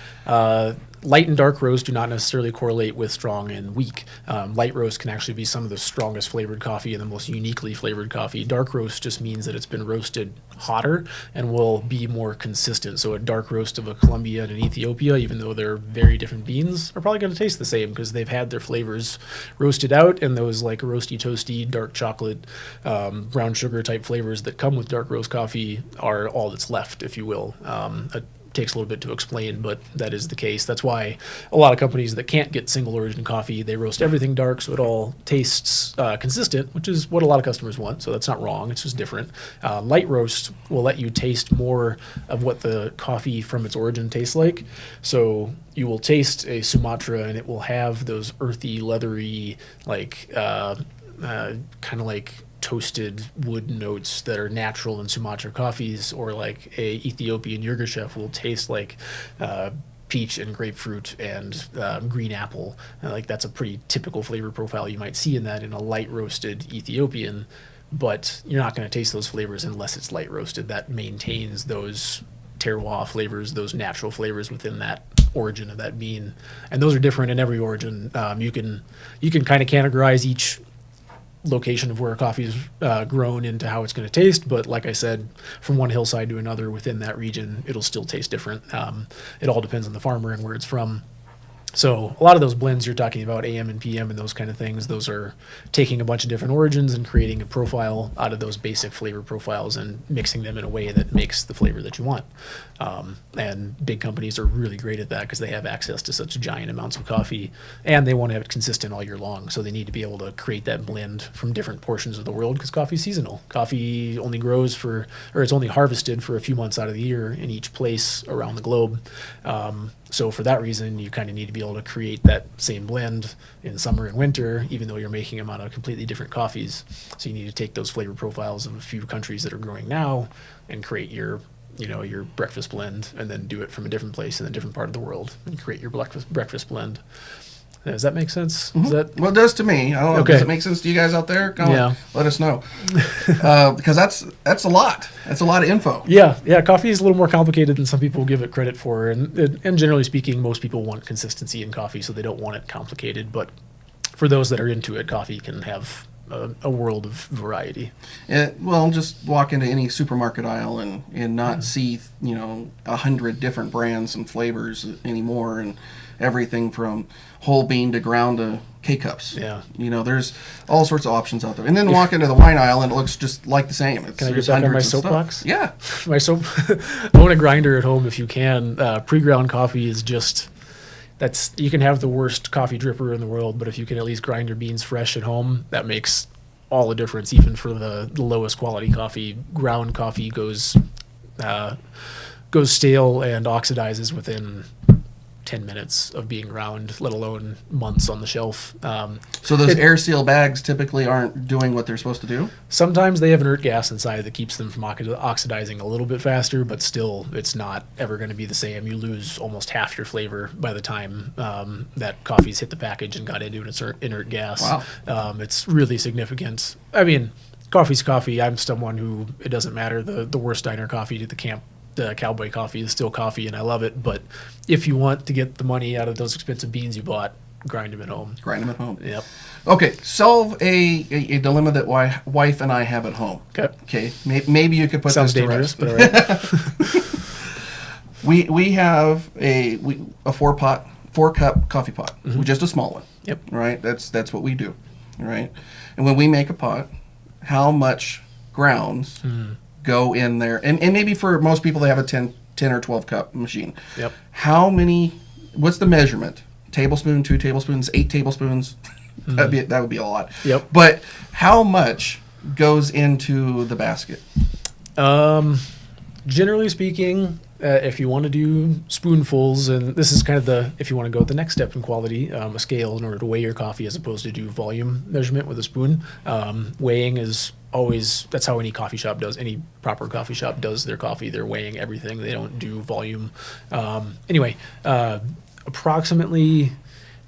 Light and dark roast do not necessarily correlate with strong and weak. Light roast can actually be some of the strongest flavored coffee and the most uniquely flavored coffee. Dark roast just means that it's been roasted hotter and will be more consistent. So a dark roast of a Colombia and an Ethiopia, even though they're very different beans, are probably going to taste the same because they've had their flavors roasted out, and those like roasty, toasty, dark chocolate, brown sugar type flavors that come with dark roast coffee are all that's left, if you will. Takes a little bit to explain, but that is the case. That's why a lot of companies that can't get single origin coffee, they roast everything dark so it all tastes consistent, which is what a lot of customers want. So that's not wrong, it's just different. Light roast will let you taste more of what the coffee from its origin tastes like. So you will taste a Sumatra and it will have those earthy, leathery, like kind of like toasted wood notes that are natural in Sumatra coffees, or like a Ethiopian Yirgacheffe will taste like peach and grapefruit and green apple. Like that's a pretty typical flavor profile you might see in a light roasted Ethiopian, but you're not going to taste those flavors unless it's light roasted. That maintains those terroir flavors, those natural flavors within that origin of that bean, and those are different in every origin. You can kind of categorize each location of where a coffee is grown into how it's going to taste, but like I said, from one hillside to another within that region, it'll still taste different. It all depends on the farmer and where it's from. So a lot of those blends you're talking about, AM and PM and those kind of things, those are taking a bunch of different origins and creating a profile out of those basic flavor profiles and mixing them in a way that makes the flavor that you want. And big companies are really great at that because they have access to such giant amounts of coffee, and they want to have it consistent all year long. So they need to be able to create that blend from different portions of the world because coffee is seasonal. Coffee only grows it's only harvested for a few months out of the year in each place around the globe. So for that reason, you kind of need to be able to create that same blend in summer and winter, even though you're making them out of completely different coffees. So you need to take those flavor profiles of a few countries that are growing now and create your breakfast blend, and then do it from a different place in a different part of the world and create your breakfast blend. Does that make sense? Mm-hmm. Well, it does to me. I don't know. Okay. Does it make sense to you guys out there? Let us know. Because that's a lot. That's a lot of info. Yeah. Coffee is a little more complicated than some people give it credit for. And generally speaking, most people want consistency in coffee, so they don't want it complicated. But for those that are into it, coffee can have a world of variety. Just walk into any supermarket aisle and not see 100 different brands and flavors anymore, and everything from whole bean to ground to K-cups. Yeah. There's all sorts of options out there. And then walk into the wine aisle and it looks just like the same. Can I get back on my soapbox? Yeah. My soap. Own a grinder at home if you can. Pre-ground coffee is just that's, you can have the worst coffee dripper in the world, but if you can at least grind your beans fresh at home, that makes all the difference. Even for the lowest quality coffee, ground coffee goes stale and oxidizes within 10 minutes of being ground, let alone months on the shelf. So those air seal bags typically aren't doing what they're supposed to do? Sometimes they have inert gas inside that keeps them from oxidizing a little bit faster, but still, it's not ever going to be the same. You lose almost half your flavor by the time that coffee's hit the package and got into an inert gas. Wow. It's really significant. I mean, coffee's coffee. I'm someone who, it doesn't matter. The worst diner coffee to the camp, the cowboy coffee is still coffee, and I love it. But if you want to get the money out of those expensive beans you bought, grind them at home. Grind them at home. Yep. Okay, solve a dilemma that wife and I have at home. Okay. Maybe you could put Sounds this to dangerous, rest. but all right. We have a 4-cup coffee pot, just a small one. Yep. Right. That's what we do. Right. And when we make a pot, how much grounds go in there? And maybe for most people they have a 10 or 12 cup machine. Yep. How many? What's the measurement? Tablespoon, 2 tablespoons, 8 tablespoons. That would be a lot. Yep. But how much goes into the basket? Generally speaking, if you want to do spoonfuls, and this is kind of if you want to go the next step in quality, a scale in order to weigh your coffee as opposed to do volume measurement with a spoon. Weighing is always, that's how any coffee shop does, any proper coffee shop does their coffee. They're weighing everything. They don't do volume. Anyway, approximately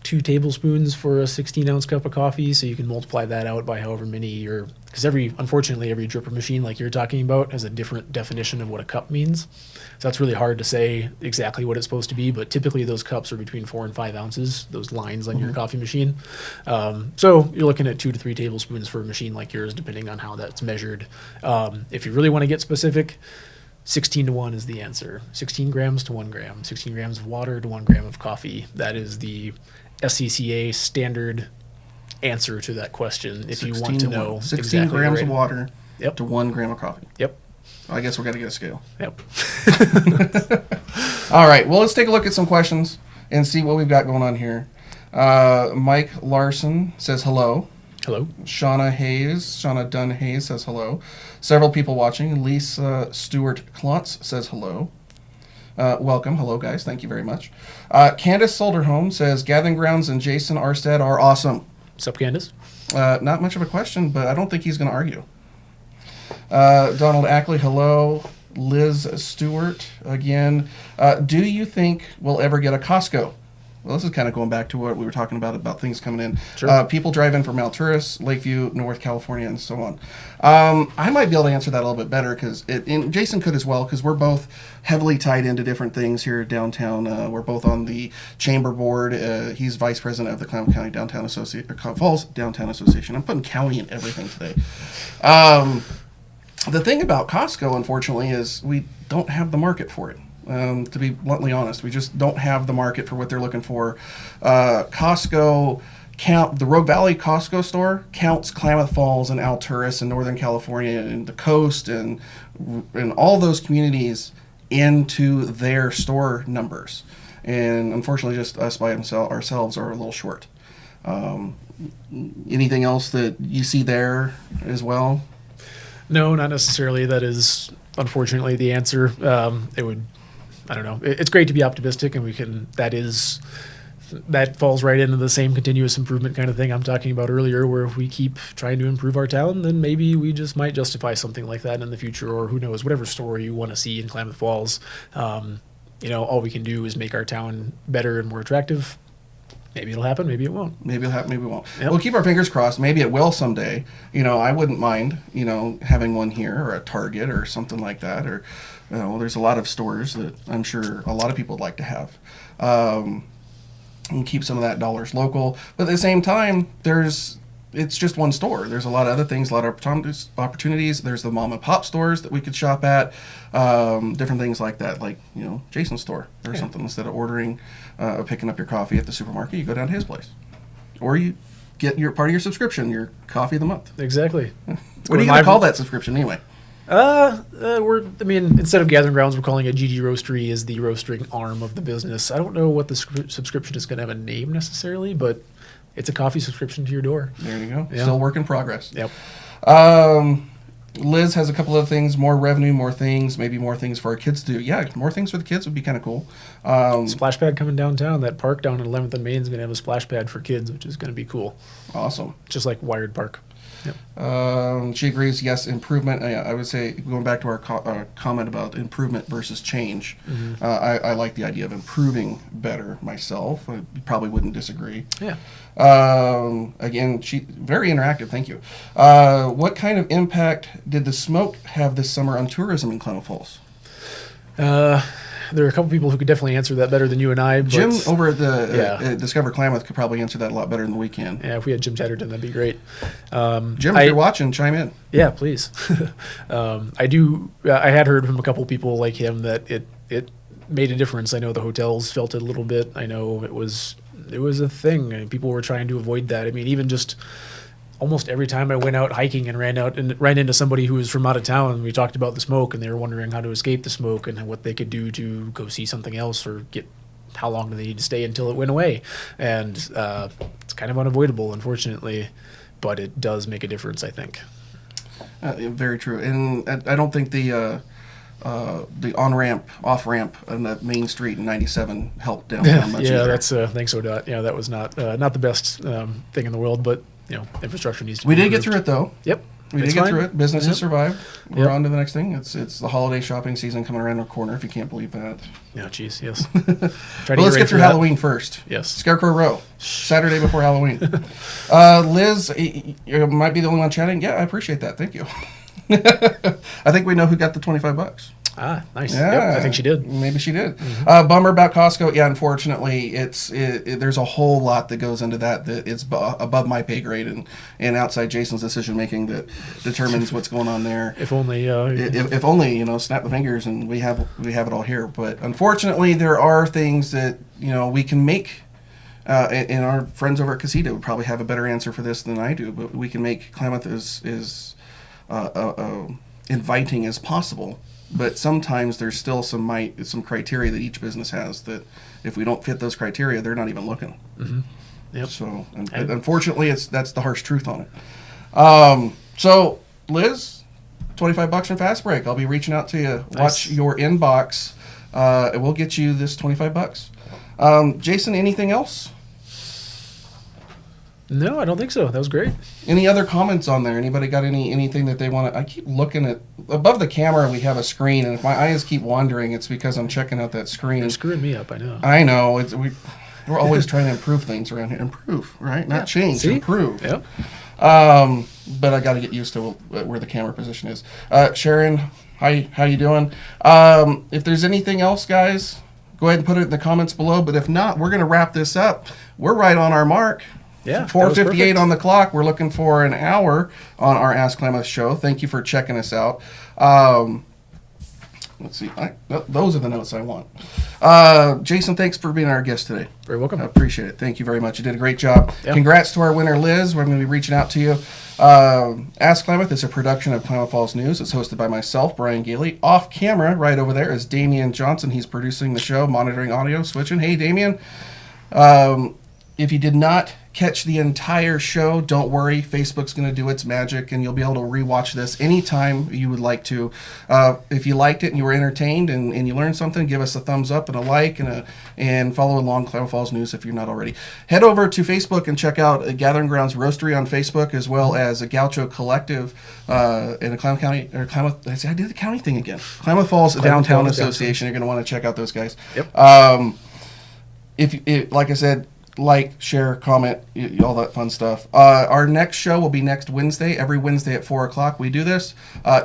2 tablespoons for a 16-ounce cup of coffee, so you can multiply that out by however many because unfortunately every dripper machine like you're talking about has a different definition of what a cup means. So that's really hard to say exactly what it's supposed to be, but typically those cups are between 4 and 5 ounces, those lines on your coffee machine. So you're looking at 2 to 3 tablespoons for a machine like yours, depending on how that's measured. If you really want to get specific, 16 to 1 is the answer. 16 grams to 1 gram. 16 grams of water to 1 gram of coffee. That is the SCCA standard answer to that question. If you want to know 16 exactly grams right. of water Yep. to 1 gram of coffee. Yep. I guess we're going to get a scale. Yep. All right. Well, let's take a look at some questions and see what we've got going on here. Mike Larson says hello. Hello. Shauna Dunn Hayes says hello. Several people watching. Lisa Stewart Klontz says hello. Welcome. Hello, guys. Thank you very much. Candace Solderholm says, Gathering Grounds and Jason Aarstad are awesome. What's up, Candace? Not much of a question, but I don't think he's going to argue. Donald Ackley, hello. Liz Stewart, again. Do you think we'll ever get a Costco? Well, this is kind of going back to what we were talking about things coming in. Sure. People drive in from Alturas, Lakeview, North California, and so on. I might be able to answer that a little bit better, and Jason could as well, because we're both heavily tied into different things here downtown. We're both on the chamber board. He's vice president of the Klamath County Downtown Association, Falls Downtown Association. I'm putting county in everything today. The thing about Costco, unfortunately, is we don't have the market for it. To be bluntly honest, we just don't have the market for what they're looking for. Costco the Rogue Valley Costco store counts Klamath Falls and Alturas and Northern California and the coast and all those communities into their store numbers. And unfortunately, just us by ourselves are a little short. Anything else that you see there as well? No, not necessarily. That is unfortunately the answer. I don't know. It's great to be optimistic, and that falls right into the same continuous improvement kind of thing I'm talking about earlier, where if we keep trying to improve our town, then maybe we just might justify something like that in the future, or who knows, whatever story you want to see in Klamath Falls. All we can do is make our town better and more attractive. Maybe it'll happen, maybe it won't. Maybe it'll happen, maybe it won't. Yep. We'll keep our fingers crossed. Maybe it will someday. I wouldn't mind, having one here, or a Target or something like that. Or, there's a lot of stores that I'm sure a lot of people would like to have. And keep some of that dollars local. But at the same time, it's just one store. There's a lot of other things, a lot of opportunities. There's the mom and pop stores that we could shop at, different things like that, like, Jason's store or something. Instead of ordering, picking up your coffee at the supermarket, you go down to his place. Or you get your part of your subscription, your coffee of the month. Exactly. What are you going to call that subscription anyway? Instead of Gathering Grounds, we're calling it GG Roastery is the roastering arm of the business. I don't know what the subscription is going to have a name necessarily, but it's a coffee subscription to your door. There you go. Yeah. Still work in progress. Yep. Liz has a couple of things, more revenue, more things, maybe more things for our kids to do. Yeah, more things for the kids would be kind of cool. Splash pad coming downtown. That park down at 11th and Main is going to have a splash pad for kids, which is going to be cool. Awesome. Just like Wired Park. Yep. She agrees, yes, improvement. I would say, going back to our comment about improvement versus change, I like the idea of improving better myself. I probably wouldn't disagree. Yeah. Again, she very interactive. Thank you. What kind of impact did the smoke have this summer on tourism in Klamath Falls? There are a couple people who could definitely answer that better than you and I. But Jim over at the Discover Klamath could probably answer that a lot better than we can. Yeah, if we had Jim Chatterton, that'd be great. Jim, if you're watching, chime in. Yeah, please. I had heard from a couple people like him that it made a difference. I know the hotels felt it a little bit. I know it was a thing. And people were trying to avoid that. I mean, even just almost every time I went out hiking and ran into somebody who was from out of town, and we talked about the smoke, and they were wondering how to escape the smoke and what they could do to go see something else or how long do they need to stay until it went away. And it's kind of unavoidable, unfortunately, but it does make a difference, I think. Very true. And I don't think the on-ramp, off-ramp on that main street in 97 helped downtown much either. That's thanks, ODOT. Yeah, that was not the best thing in the world, but infrastructure needs to be We did improved. get through it, though. Yep. We did get through it. Businesses survived. We're Yep. on to the next thing. It's the holiday shopping season coming around the corner, if you can't believe that. Yeah, geez, yes. Well, let's get through Halloween first. Yes. Scarecrow Row, Saturday before Halloween. Liz, you might be the only one chatting. Yeah, I appreciate that. Thank you. I think we know who got the $25. Ah, nice. Yeah, Yep, I think she did. Maybe she did. Bummer about Costco. Yeah, unfortunately, there's a whole lot that goes into that it's above my pay grade and outside Jason's decision making that determines what's going on there. If only. If only, snap the fingers and we have it all here. But unfortunately, there are things that we can make. And our friends over at Casita would probably have a better answer for this than I do. But we can make Klamath as inviting as possible. But sometimes there's still some criteria that each business has that if we don't fit those criteria, they're not even looking. Mm-hmm. Yep. So unfortunately, that's the harsh truth on it. So Liz, $25 from Fastbreak. I'll be reaching out to you. Watch your inbox. We'll get you this $25. Jason, anything else? No, I don't think so. That was great. Any other comments on there? Anybody got anything that they want to? I keep looking at above the camera. We have a screen, and if my eyes keep wandering, it's because I'm checking out that screen. You're screwing me up. I know. I know. We're always trying to improve things around here. Improve, right? Not change. See? Improve. Yep. But I got to get used to where the camera position is. Sharon, how you doing? If there's anything else, guys, go ahead and put it in the comments below. But if not, we're going to wrap this up. We're right on our mark. Yeah, 4:58 on the clock. We're looking for an hour on our Ask Klamath show. Thank you for checking us out. Let's see. Those are the notes I want. Jason, thanks for being our guest today. Very welcome. I appreciate it. Thank you very much. You did a great job. Yeah. Congrats to our winner, Liz. We're going to be reaching out to you. Ask Klamath is a production of Klamath Falls News. It's hosted by myself, Brian Gailey. Off camera, right over there, is Damian Johnson. He's producing the show, monitoring audio, switching. Hey, Damian. If you did not catch the entire show, don't worry. Facebook's going to do its magic, and you'll be able to rewatch this anytime you would like to. If you liked it and you were entertained and you learned something, give us a thumbs up and a like and follow along Klamath Falls News if you're not already. Head over to Facebook and check out Gathering Grounds Roastery on Facebook, as well as a Gaucho Collective in a Klamath County, or Klamath, I did the county thing again. Klamath Falls Downtown Association. You're going to want to check out those guys. Yep. If like I said, like, share, comment, all that fun stuff. Our next show will be next Wednesday. Every Wednesday at 4 o'clock we do this.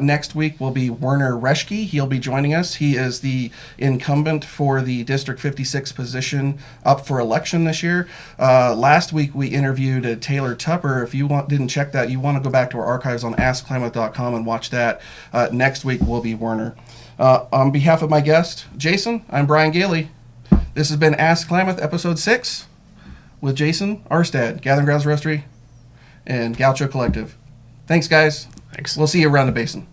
Next week will be Werner Reschke. He'll be joining us. He is the incumbent for the District 56 position up for election this year. Last week we interviewed Taylor Tupper. If you didn't check that, you want to go back to our archives on AskKlamath.com and watch that. Next week will be Werner. On behalf of my guest, Jason, I'm Brian Gailey. This has been Ask Klamath, Episode 6. With Jason Aarstad, Gathering Grounds Roastery, and Gaucho Collective. Thanks, guys. Thanks. We'll see you around the basin.